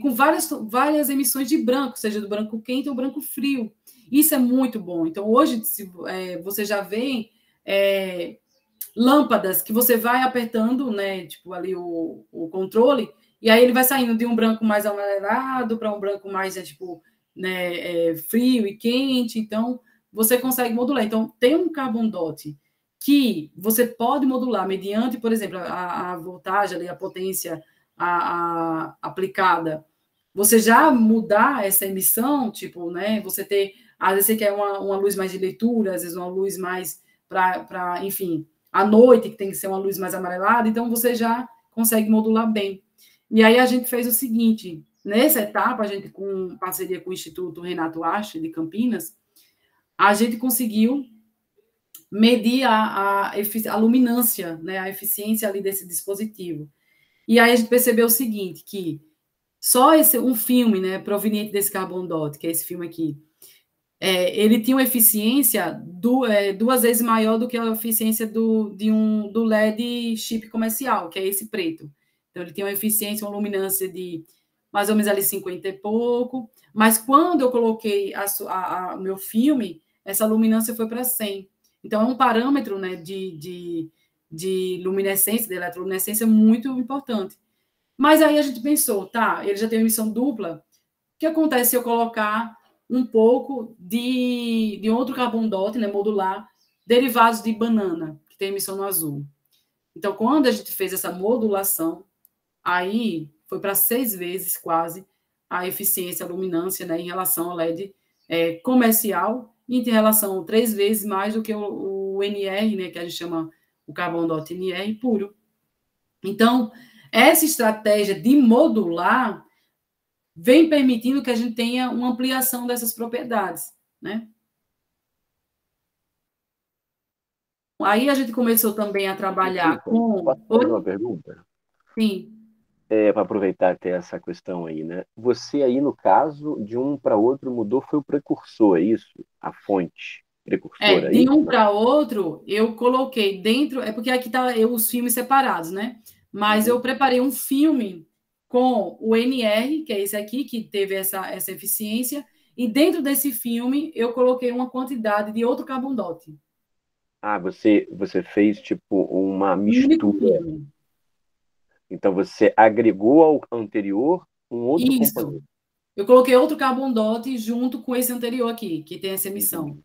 com várias emissões de branco, seja do branco quente ou branco frio. Isso é muito bom. Então, hoje, você já vê lâmpadas que você vai apertando, né, tipo ali o controle, e aí ele vai saindo de um branco mais amarelado para um branco mais, tipo, né, frio e quente. Então, você consegue modular. Então, tem um carbon dot que você pode modular mediante, por exemplo, a voltagem, ali, a potência aplicada, você já mudar essa emissão, tipo, né, você ter, às vezes você quer uma luz mais de leitura, às vezes uma luz mais para, enfim, à noite, que tem que ser uma luz mais amarelada, então você já consegue modular bem. E aí a gente fez o seguinte, nessa etapa, a gente, com parceria com o Instituto Renato Ache, de Campinas, a gente conseguiu medir a luminância, né, a eficiência ali desse dispositivo. E aí a gente percebeu o seguinte, que só um filme, né, proveniente desse carbon dot, que é esse filme aqui, ele tinha uma eficiência 2 vezes maior do que a eficiência do LED chip comercial, que é esse preto. Então, ele tinha uma eficiência, uma luminância de mais ou menos ali 50 e pouco, mas quando eu coloquei o meu filme, essa luminância foi para 100. Então, é um parâmetro, né, de luminescência, de eletroluminescência muito importante. Mas aí a gente pensou, tá, ele já tem emissão dupla, o que acontece se eu colocar um pouco de outro carbono-dot, né, modular, derivados de banana, que tem emissão no azul. Então, quando a gente fez essa modulação, aí foi para 6 vezes quase a eficiência, a luminância, né, em relação ao LED comercial, e em relação 3 vezes mais do que o NR, né, que a gente chama o carbono-dot NR puro. Então, essa estratégia de modular vem permitindo que a gente tenha uma ampliação dessas propriedades, né? Aí a gente começou também a trabalhar com... Posso fazer uma pergunta? Sim. Para aproveitar ter essa questão aí, né? Você aí, no caso, de um para outro mudou, foi o precursor, é isso? A fonte precursora De aí? um para outro, eu coloquei dentro... É porque aqui tá os filmes separados, né? Mas eu preparei um filme com o NR, que é esse aqui, que teve essa eficiência, e dentro desse filme eu coloquei uma quantidade de outro carbono-dot. Ah, você fez tipo uma Um único mistura. filme. Então você agregou ao anterior um outro Isso. componente. Eu coloquei outro carbono-dot junto com esse anterior aqui, que tem essa emissão. Entendi.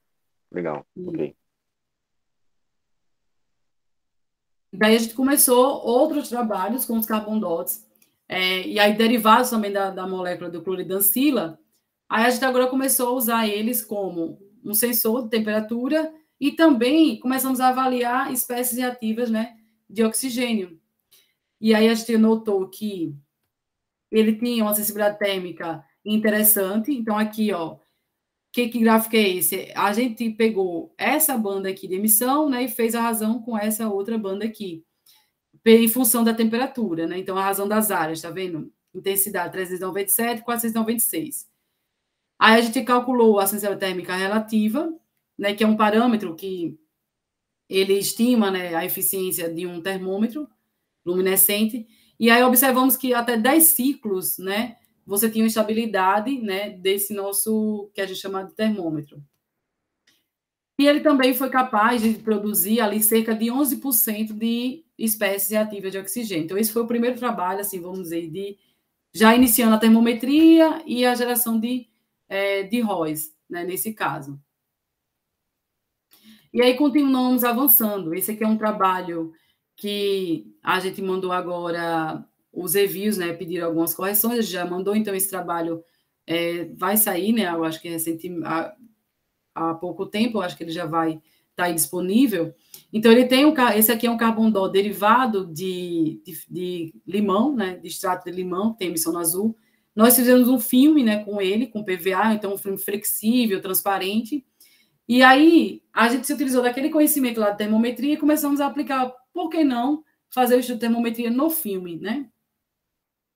Legal, E ok. daí a gente começou outros trabalhos com os carbono-dots, e aí derivados também da molécula do cloridancila. Aí a gente agora começou a usar eles como um sensor de temperatura e também começamos a avaliar espécies reativas, né, de oxigênio. E aí a gente notou que ele tinha uma sensibilidade térmica interessante. Então, aqui, ó, que gráfico é esse? A gente pegou essa banda aqui de emissão, né, e fez a razão com essa outra banda aqui, em função da temperatura, né? Então, a razão das áreas, tá vendo? Intensidade 397, 496. Aí a gente calculou a sensibilidade térmica relativa, né, que é um parâmetro que ele estima, né, a eficiência de um termômetro luminescente, e aí observamos que até 10 ciclos, né, você tinha uma estabilidade, né, desse nosso, que a gente chama de termômetro. E ele também foi capaz de produzir ali cerca de 11% de espécies reativas de oxigênio. Então, esse foi o primeiro trabalho, assim, vamos dizer, de já iniciando a termometria e a geração de ROS, né, nesse caso. E aí continuamos avançando. Esse aqui é um trabalho que a gente mandou agora, os reviews, né, pediram algumas correções, a gente já mandou, então esse trabalho vai sair, né, eu acho que há pouco tempo, eu acho que ele já vai estar aí disponível. Então, ele tem esse aqui é um carbono derivado de limão, né, de extrato de limão, que tem emissão no azul. Nós fizemos um filme, né, com ele, com PVA, então um filme flexível, transparente. E aí, a gente se utilizou daquele conhecimento lá de termometria e começamos a aplicar, por que não, fazer o estudo de termometria no filme, né?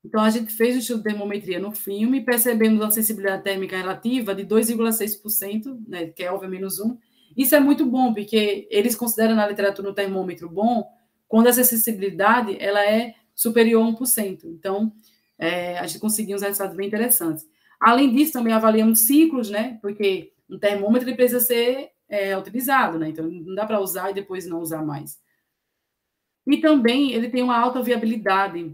Então, a gente fez o estudo de termometria no filme, percebemos a sensibilidade térmica relativa de 2,6%, né, que é óbvio menos 1. Isso é muito bom, porque eles consideram na literatura um termômetro bom quando essa sensibilidade ela é superior a 1%. Então, a gente conseguiu uns resultados bem interessantes. Além disso, também avaliamos ciclos, né, porque um termômetro ele precisa ser utilizado, né, então não dá para usar e depois não usar mais. E também ele tem uma alta viabilidade.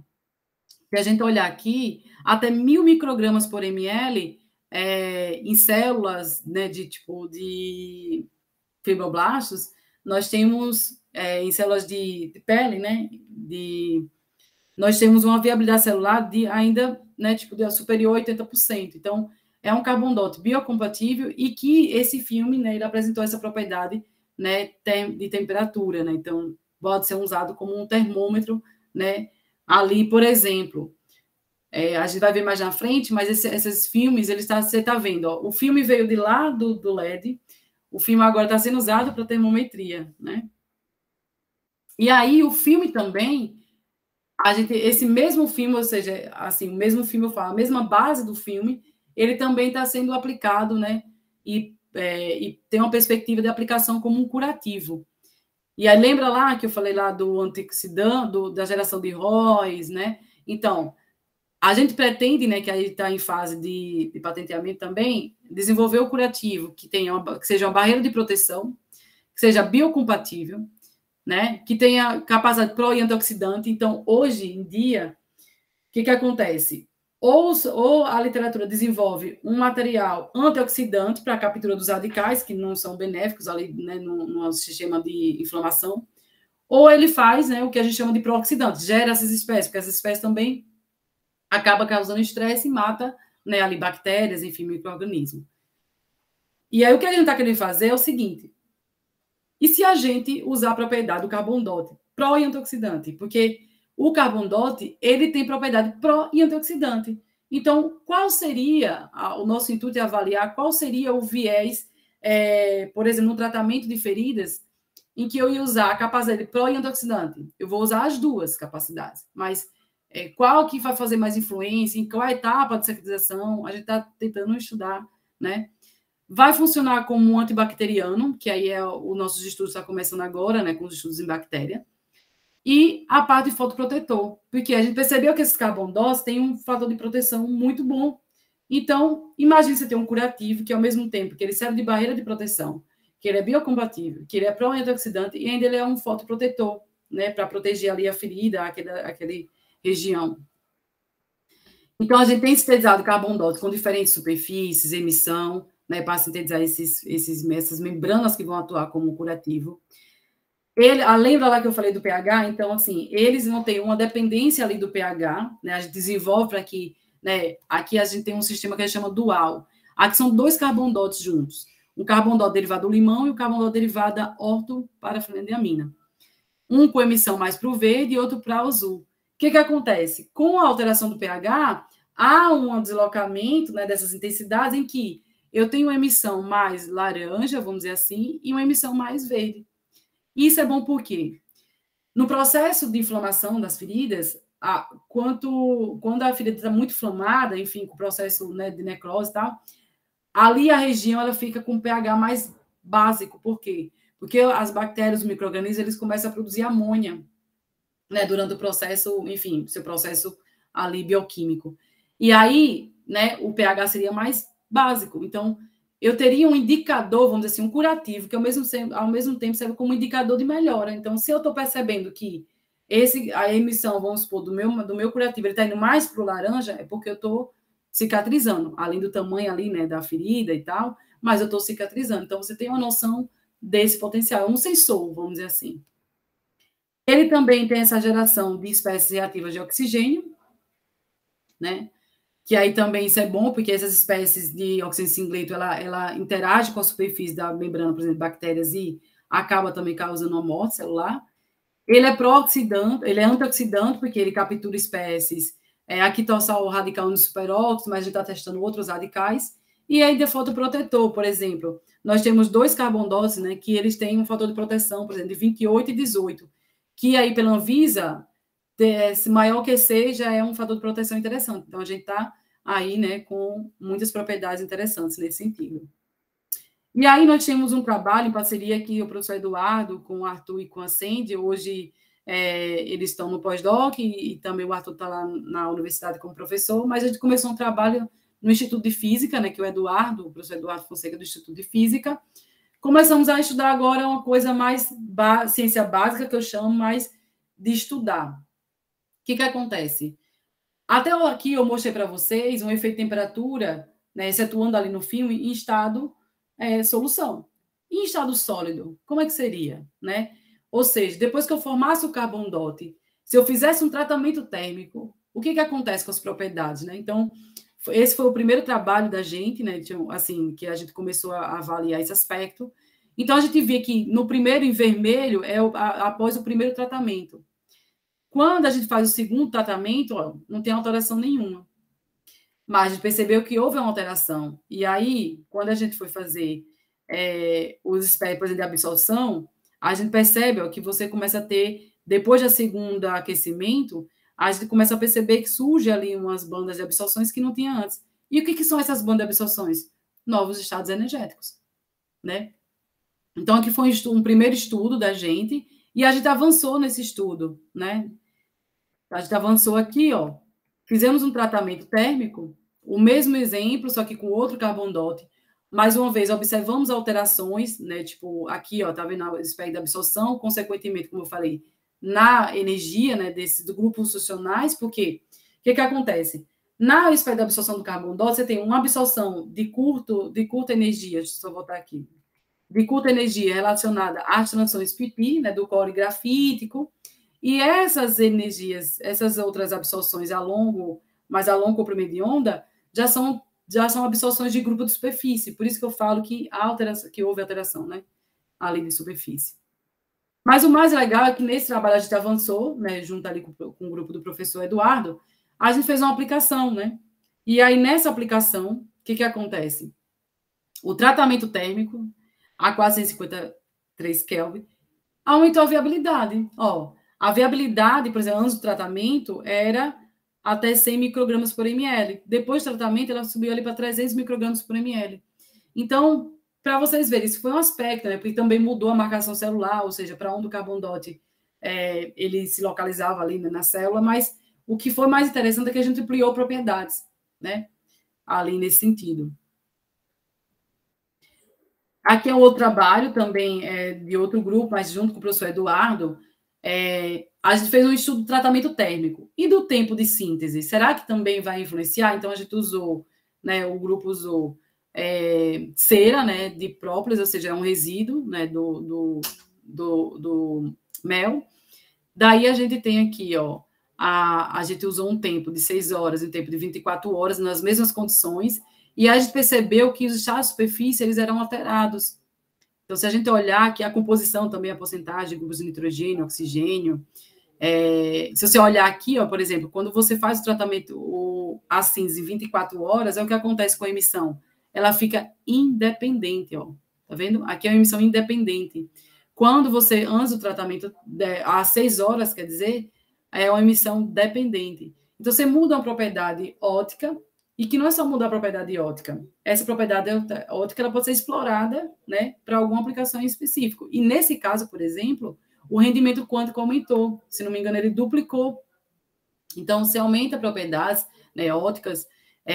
Se a gente olhar aqui, até 1.000 microgramas por ml em células, né, de fibroblastos, nós temos em células de pele, né, nós temos uma viabilidade celular de ainda, né, de superior a 80%. Então, é um carbono-dot biocompatível e que esse filme, né, ele apresentou essa propriedade, né, de temperatura, né, então pode ser usado como um termômetro, né, ali, por exemplo, a gente vai ver mais na frente, mas esses filmes, você está vendo, ó, o filme veio de lá do LED, o filme agora está sendo usado para termometria, né? E aí, o filme também, esse mesmo filme, ou seja, assim, o mesmo filme, eu falo, a mesma base do filme, ele também está sendo aplicado, né? E tem uma perspectiva de aplicação como um curativo. E aí, lembra lá que eu falei lá do antioxidante, da geração de ROS, né? Então, a gente pretende, né, que aí está em fase de patenteamento também, desenvolver o curativo que seja uma barreira de proteção, que seja biocompatível, né, que tenha capacidade pró e antioxidante. Então, hoje em dia, o que acontece? ou a literatura desenvolve um material antioxidante para a captura dos radicais, que não são benéficos ali, né, no sistema de inflamação, ou ele faz, né, o que a gente chama de pró-oxidante, gera essas espécies, porque essas espécies também acabam causando estresse e mata, né, ali bactérias, enfim, micro-organismos. E aí o que a gente está querendo fazer é o seguinte: e se a gente usar a propriedade do carbon dot pró e antioxidante? Porque o carbon dot, ele tem propriedade pró e antioxidante. Então, qual seria, o nosso intuito é avaliar qual seria o viés, por exemplo, no tratamento de feridas, em que eu ia usar a capacidade pró e antioxidante. Eu vou usar as duas capacidades, mas qual que vai fazer mais influência, em qual etapa de cicatrização, a gente está tentando estudar, né? Vai funcionar como um antibacteriano, que aí o nossos estudos está começando agora, né, com os estudos em bactéria, e a parte de fotoprotetor, porque a gente percebeu que esses carbon-dose têm um fator de proteção muito bom. Então, imagine você ter um curativo que, ao mesmo tempo que ele serve de barreira de proteção, que ele é biocompatível, que ele é pró-antioxidante e ainda ele é um fotoprotetor, né, para proteger ali a ferida, aquela região. Então, a gente tem sintetizado carbon-dose com diferentes superfícies, emissão, né, para sintetizar essas membranas que vão atuar como curativo. Lembra lá que eu falei do pH? Então, assim, eles vão ter uma dependência ali do pH, né? A gente desenvolve para que, né? Aqui a gente tem um sistema que a gente chama dual. Aqui são dois carbon-dots juntos. Um carbon-dot derivado do limão e o carbon-dot derivado da ortoparafenildiamina. Um com emissão mais para o verde e outro para o azul. O que acontece? Com a alteração do pH, há um deslocamento, né, dessas intensidades em que eu tenho uma emissão mais laranja, vamos dizer assim, e uma emissão mais verde. Isso é bom porque no processo de inflamação das feridas, quando a ferida está muito inflamada, enfim, com o processo, né, de necrose e tal, ali a região ela fica com pH mais básico. Por quê? Porque as bactérias, os micro-organismos, eles começam a produzir amônia, né, durante o processo, enfim, seu processo ali bioquímico. E aí, né, o pH seria mais básico. Então, eu teria um indicador, vamos dizer assim, um curativo, que ao mesmo tempo serve como indicador de melhora. Então, se eu estou percebendo que a emissão, vamos supor, do meu curativo, ele está indo mais para o laranja, é porque eu estou cicatrizando, além do tamanho ali, né, da ferida e tal, mas eu estou cicatrizando. Então, você tem uma noção desse potencial, é um sensor, vamos dizer assim. Ele também tem essa geração de espécies reativas de oxigênio, né? Que aí também isso é bom, porque essas espécies de oxigênio singleto, ela interage com a superfície da membrana, por exemplo, bactérias, e acaba também causando uma morte celular. Ele é pró-oxidante, ele é antioxidante, porque ele captura espécies, aqui está só o radical no superóxido, mas a gente está testando outros radicais, e ainda fotoprotetor, por exemplo. Nós temos dois carbon-dose, né, que eles têm um fator de proteção, por exemplo, de 28 e 18, que aí pela Anvisa, maior que seja, é um fator de proteção interessante. Então, a gente está aí, né, com muitas propriedades interessantes nesse sentido. E aí nós temos um trabalho em parceria aqui, o professor Eduardo, com o Arthur e com a Sandy. Hoje eles estão no pós-doc e também o Arthur está lá na universidade como professor, mas a gente começou um trabalho no Instituto de Física, né, que o professor Eduardo Fonseca do Instituto de Física. Começamos a estudar agora uma coisa mais ciência básica, que eu chamo mais de estudar. O que acontece? Até aqui eu mostrei para vocês um efeito de temperatura, né, excetuando ali no filme, em estado solução. Em estado sólido, como é que seria? Né? Ou seja, depois que eu formasse o carbon dot, se eu fizesse um tratamento térmico, o que acontece com as propriedades? Né? Então, esse foi o primeiro trabalho da gente, né, assim, que a gente começou a avaliar esse aspecto. Então, a gente vê que no primeiro, em vermelho, após o primeiro tratamento. Quando a gente faz o segundo tratamento, não tem alteração nenhuma. Mas a gente percebeu que houve uma alteração. E aí, quando a gente foi fazer os espécies, por exemplo, de absorção, a gente percebe que você começa a ter, depois da segunda aquecimento, a gente começa a perceber que surge ali umas bandas de absorções que não tinha antes. E o que são essas bandas de absorções? Novos estados energéticos, né? Então, aqui foi um primeiro estudo da gente, e a gente avançou nesse estudo, né? A gente avançou aqui, fizemos um tratamento térmico, o mesmo exemplo, só que com outro carbon dot. Mais uma vez, observamos alterações, né? Tipo, aqui, tá vendo a espécie de absorção, consequentemente, como eu falei, na energia, né, do grupos funcionais, porque o que acontece? Na espécie da absorção do carbono 14, você tem uma absorção de curta energia, deixa eu só voltar aqui, de curta energia relacionada às transições PP, né, do core grafítico, e essas energias, essas outras absorções mais a longo comprimento de onda, já são absorções de grupo de superfície, por isso que eu falo que houve alteração, né, ali de superfície. Mas o mais legal é que nesse trabalho a gente avançou, né, junto ali com o grupo do professor Eduardo, a gente fez uma aplicação, né? E aí, nessa aplicação, o que acontece? O tratamento térmico, a 453 Kelvin, aumentou a viabilidade. Ó, a viabilidade, por exemplo, antes do tratamento, era até 100 microgramas por ml. Depois do tratamento, ela subiu ali para 300 microgramas por ml. Então, para vocês verem, isso foi um aspecto, né? Porque também mudou a marcação celular, ou seja, para onde o carbon dot ele se localizava ali, né, na célula, mas o que foi mais interessante é que a gente ampliou propriedades, né? Ali nesse sentido. Aqui é um outro trabalho também de outro grupo, mas junto com o professor Eduardo, a gente fez um estudo do tratamento térmico e do tempo de síntese. Será que também vai influenciar? Então, a gente usou, né, o grupo usou cera, né, de própolis, ou seja, é um resíduo, né, do mel. Daí a gente tem aqui, ó, a gente usou um tempo de 6 horas e um tempo de 24 horas nas mesmas condições, e a gente percebeu que os estados de superfície eles eram alterados. Então, se a gente olhar aqui a composição também, a porcentagem de grupos de nitrogênio, oxigênio, se você olhar aqui, ó, por exemplo, quando você faz o tratamento assim em 24 horas, é o que acontece com a emissão. Ela fica independente, ó. Tá vendo? Aqui é uma emissão independente. Quando você, antes do tratamento, às 6 horas, quer dizer, é uma emissão dependente. Então, você muda uma propriedade óptica, e que não é só mudar a propriedade óptica. Essa propriedade óptica ela pode ser explorada, né, para alguma aplicação em específico. E nesse caso, por exemplo, o rendimento quântico aumentou. Se não me engano, ele duplicou. Então, se aumenta propriedades, né, ópticas,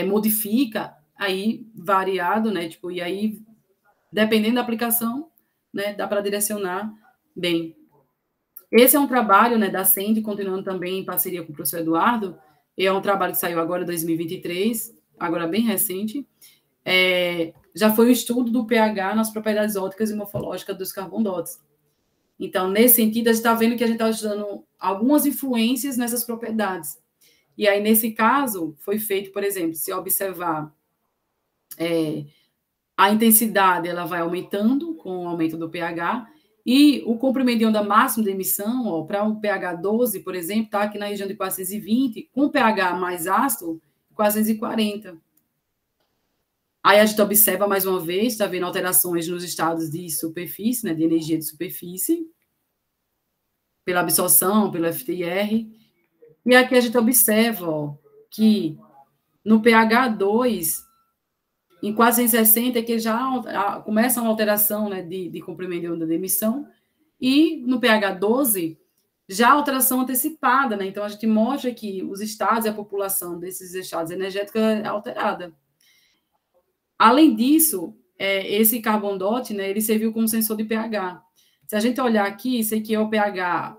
modifica, aí variado, né, tipo, e aí, dependendo da aplicação, né, dá para direcionar bem. Esse é um trabalho, né, da CEND, continuando também em parceria com o professor Eduardo. É um trabalho que saiu agora em 2023, agora bem recente. Já foi o estudo do pH nas propriedades ópticas e morfológicas dos carbon dots. Então, nesse sentido, a gente está vendo que a gente está estudando algumas influências nessas propriedades. E aí, nesse caso, foi feito, por exemplo, se observar a intensidade, ela vai aumentando com o aumento do pH, e o comprimento de onda máximo de emissão, para um pH 12, por exemplo, está aqui na região de 420, com pH mais ácido, 440. Aí a gente observa mais uma vez, está vendo alterações nos estados de superfície, né, de energia de superfície, pela absorção, pelo FTIR. E aqui a gente observa, ó, que no pH 2, em 460, é que já começa uma alteração, né, de comprimento de onda de emissão, e no pH 12, já alteração antecipada, né? Então, a gente mostra que os estados e a população desses estados energéticos é alterada. Além disso, esse carbon dot, né, ele serviu como sensor de pH. Se a gente olhar aqui, esse aqui é o pH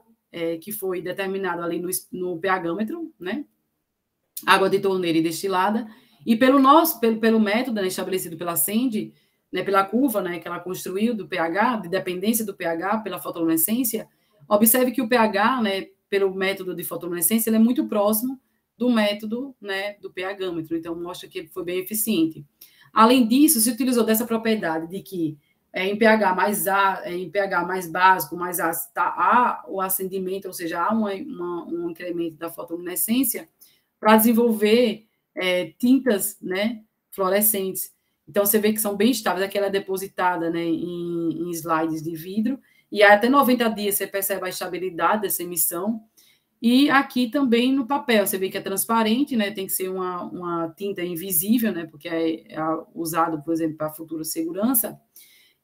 que foi determinado ali no pHmetro, né? Água de torneira e destilada, e pelo método, né, estabelecido pela CEND, né, pela curva, né, que ela construiu do pH, de dependência do pH pela fotoluminescência, observe que o pH, né, pelo método de fotoluminescência, ele é muito próximo do método, né, do pHmetro, então mostra que ele foi bem eficiente. Além disso, se utilizou dessa propriedade de que em pH mais básico, mais ácido, há o acendimento, ou seja, há um incremento da fotoluminescência, para desenvolver tintas, né, fluorescentes. Então, você vê que são bem estáveis. Aqui ela é depositada, né, em slides de vidro, e até 90 dias você percebe a estabilidade dessa emissão. E aqui também no papel, você vê que é transparente, né, tem que ser uma tinta invisível, né, porque é usado, por exemplo, para futura segurança.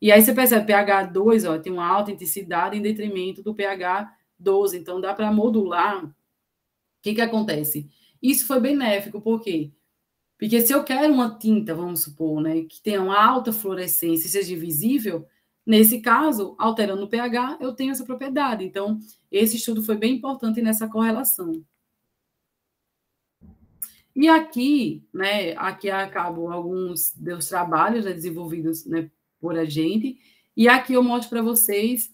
E aí você percebe, pH 2, ó, tem uma alta intensidade em detrimento do pH 12, então dá para modular. O que acontece? Isso foi benéfico, por quê? Porque se eu quero uma tinta, vamos supor, né, que tenha uma alta fluorescência e seja visível, nesse caso, alterando o pH, eu tenho essa propriedade. Então, esse estudo foi bem importante nessa correlação. E aqui, né, aqui acabam alguns dos trabalhos, né, desenvolvidos, né, por a gente, e aqui eu mostro para vocês,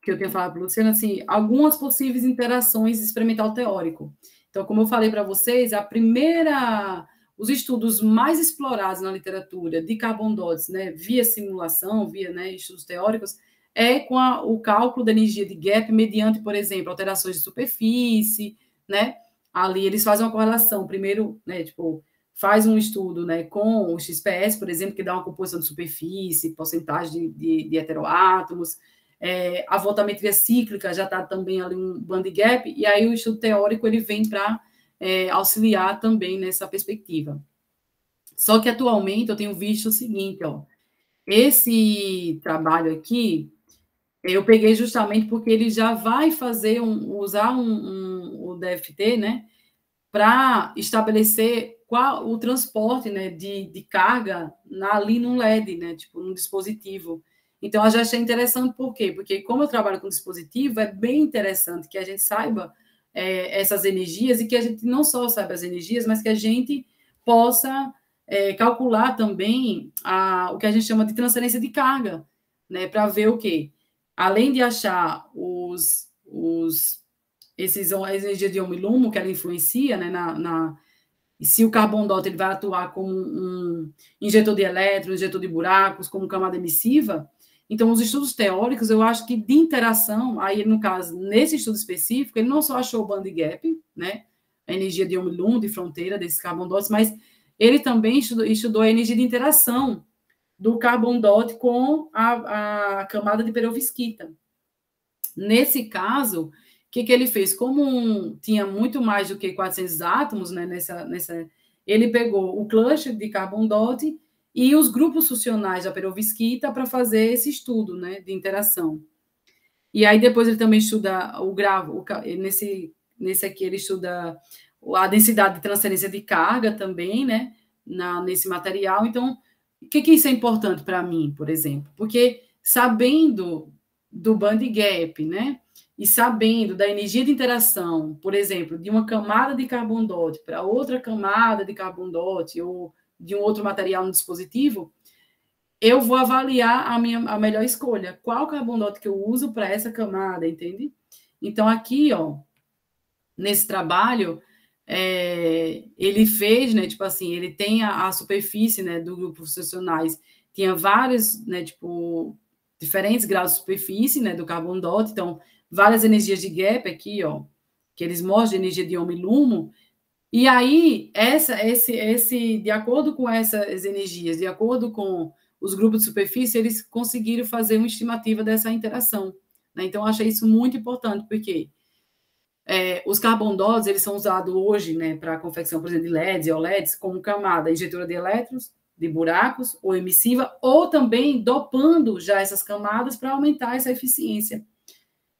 que eu tenho falado para o Luciano, assim, algumas possíveis interações experimental teórico. Então, como eu falei para vocês, os estudos mais explorados na literatura de carbon dots, né, via simulação, via, né, estudos teóricos, é com o cálculo da energia de gap mediante, por exemplo, alterações de superfície, né? Ali eles fazem uma correlação, primeiro, né, tipo, faz um estudo, né, com o XPS, por exemplo, que dá uma composição de superfície, porcentagem de heteroátomos, a voltametria cíclica já está também ali um band gap, e aí o estudo teórico ele vem para auxiliar também nessa perspectiva. Só que atualmente eu tenho visto o seguinte, ó, esse trabalho aqui, eu peguei justamente porque ele já vai fazer usar o DFT, né, para estabelecer qual o transporte, né, de carga ali no LED, né, tipo, no dispositivo. Então, eu já achei interessante, por quê? Porque, como eu trabalho com dispositivo, é bem interessante que a gente saiba essas energias e que a gente não só saiba as energias, mas que a gente possa calcular também o que a gente chama de transferência de carga, né, para ver o quê? Além de achar a energia de Ohm-Lumo, que ela influencia, né, se o carbon dot ele vai atuar como um injetor de elétrons, injetor de buracos, como camada emissiva. Então, os estudos teóricos, eu acho que de interação, aí no caso, nesse estudo específico, ele não só achou o band gap, né, a energia de Ohm-Lumo, de fronteira desses carbon dots, mas ele também estudou a energia de interação do carbon dot com a camada de perovskita. Nesse caso, o que ele fez? Como tinha muito mais do que 400 átomos, né, ele pegou o cluster de carbon dot e os grupos funcionais da perovskita para fazer esse estudo, né, de interação. E aí depois ele também estuda o gravo, nesse aqui ele estuda a densidade de transferência de carga também, né, nesse material. Então, o que isso é importante para mim, por exemplo? Porque sabendo do band gap, né, e sabendo da energia de interação, por exemplo, de uma camada de carbon dot para outra camada de carbon dot ou de um outro material no dispositivo, eu vou avaliar a melhor escolha. Qual carbon dot que eu uso para essa camada, entende? Então, aqui, ó, nesse trabalho, ele fez, né, tipo assim, ele tem a superfície, né, do grupo funcionais, tinha vários, né, tipo, diferentes graus de superfície, né, do carbon dot, então, várias energias de gap aqui, ó, que eles mostram de energia de Ohm-Lumo, e aí, de acordo com essas energias, de acordo com os grupos de superfície, eles conseguiram fazer uma estimativa dessa interação, né? Então, eu achei isso muito importante, porque os carbon dots, eles são usados hoje, né, para a confecção, por exemplo, de LEDs e OLEDs, como camada injetora de elétrons, de buracos, ou emissiva, ou também dopando já essas camadas para aumentar essa eficiência.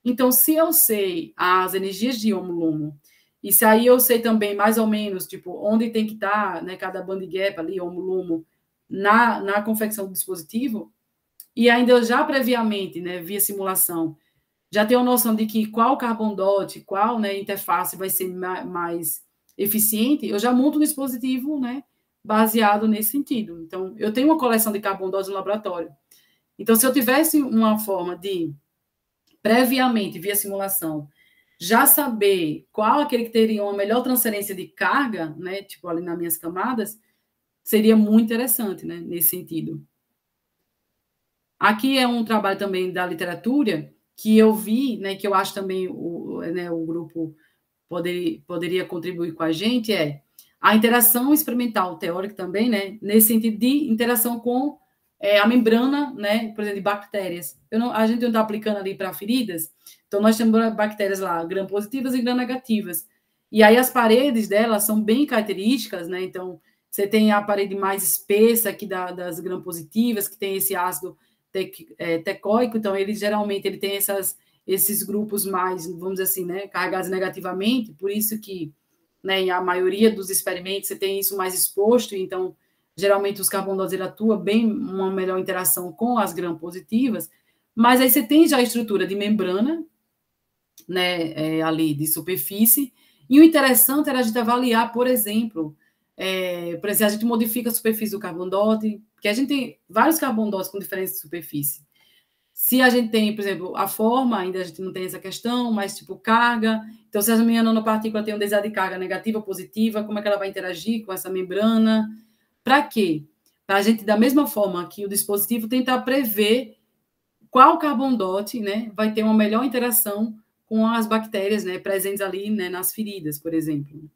Então, se eu sei as energias de Ohm-Lumo, e se aí eu sei também mais ou menos, tipo, onde tem que estar, né, cada band gap ali, Ohm-Lumo, na confecção do dispositivo, e ainda eu já previamente, né, via simulação, já tenho noção de que qual carbon dot, qual, né, interface vai ser mais eficiente, eu já monto um dispositivo, né, baseado nesse sentido. Então, eu tenho uma coleção de carbon dots no laboratório. Então, se eu tivesse uma forma de, previamente, via simulação, já saber qual aquele que teria uma melhor transferência de carga, né, tipo ali nas minhas camadas, seria muito interessante, né, nesse sentido. Aqui é um trabalho também da literatura que eu vi, né, que eu acho também o grupo poderia contribuir com a gente, a interação experimental teórica também, né, nesse sentido de interação com a membrana, né, por exemplo, de bactérias. A gente não está aplicando ali para feridas, então nós temos bactérias lá, gram-positivas e gram-negativas. E aí as paredes delas são bem características, né, então você tem a parede mais espessa aqui das gram-positivas, que tem esse ácido tecóico, então ele geralmente tem esses grupos mais, vamos dizer assim, né, carregados negativamente, por isso que, né, em a maioria dos experimentos você tem isso mais exposto, então geralmente os carbonosos atuam bem, uma melhor interação com as gram-positivas, mas aí você tem já a estrutura de membrana, né, ali de superfície, E o interessante era a gente avaliar, por exemplo, a gente modifica a superfície do carbon dot, porque a gente tem vários carbon dots com diferença de superfície. Se a gente tem, por exemplo, a forma, ainda a gente não tem essa questão, mas tipo carga. Então, se a minha nanopartícula tem um densidade de carga negativa ou positiva, como é que ela vai interagir com essa membrana? Para quê? Para a gente, da mesma forma que o dispositivo, tentar prever qual carbon dot, né, vai ter uma melhor interação com as bactérias, né, presentes ali, né, nas feridas, por exemplo.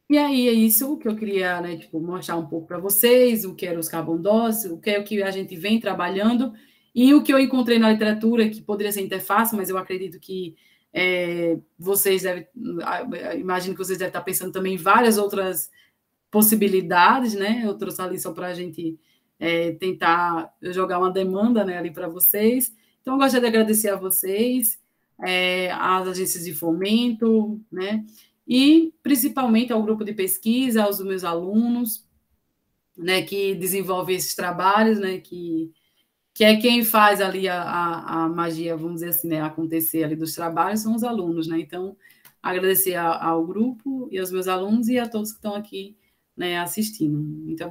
E aí é isso que eu queria, né, tipo, mostrar um pouco para vocês, o que eram os carbon dots, o que é o que a gente vem trabalhando, e o que eu encontrei na literatura, que poderia ser interface, mas eu acredito que vocês devem, imagino que vocês devem estar pensando também em várias outras possibilidades, né? Eu trouxe ali só para a gente tentar jogar uma demanda, né, ali para vocês. Então, eu gostaria de agradecer a vocês, às agências de fomento, né? E principalmente ao grupo de pesquisa, aos meus alunos, né, que desenvolvem esses trabalhos, né, que é quem faz ali a magia, vamos dizer assim, né, acontecer ali dos trabalhos, são os alunos, né? Então, agradecer ao grupo e aos meus alunos e a todos que estão aqui, né, assistindo. Muito obrigada.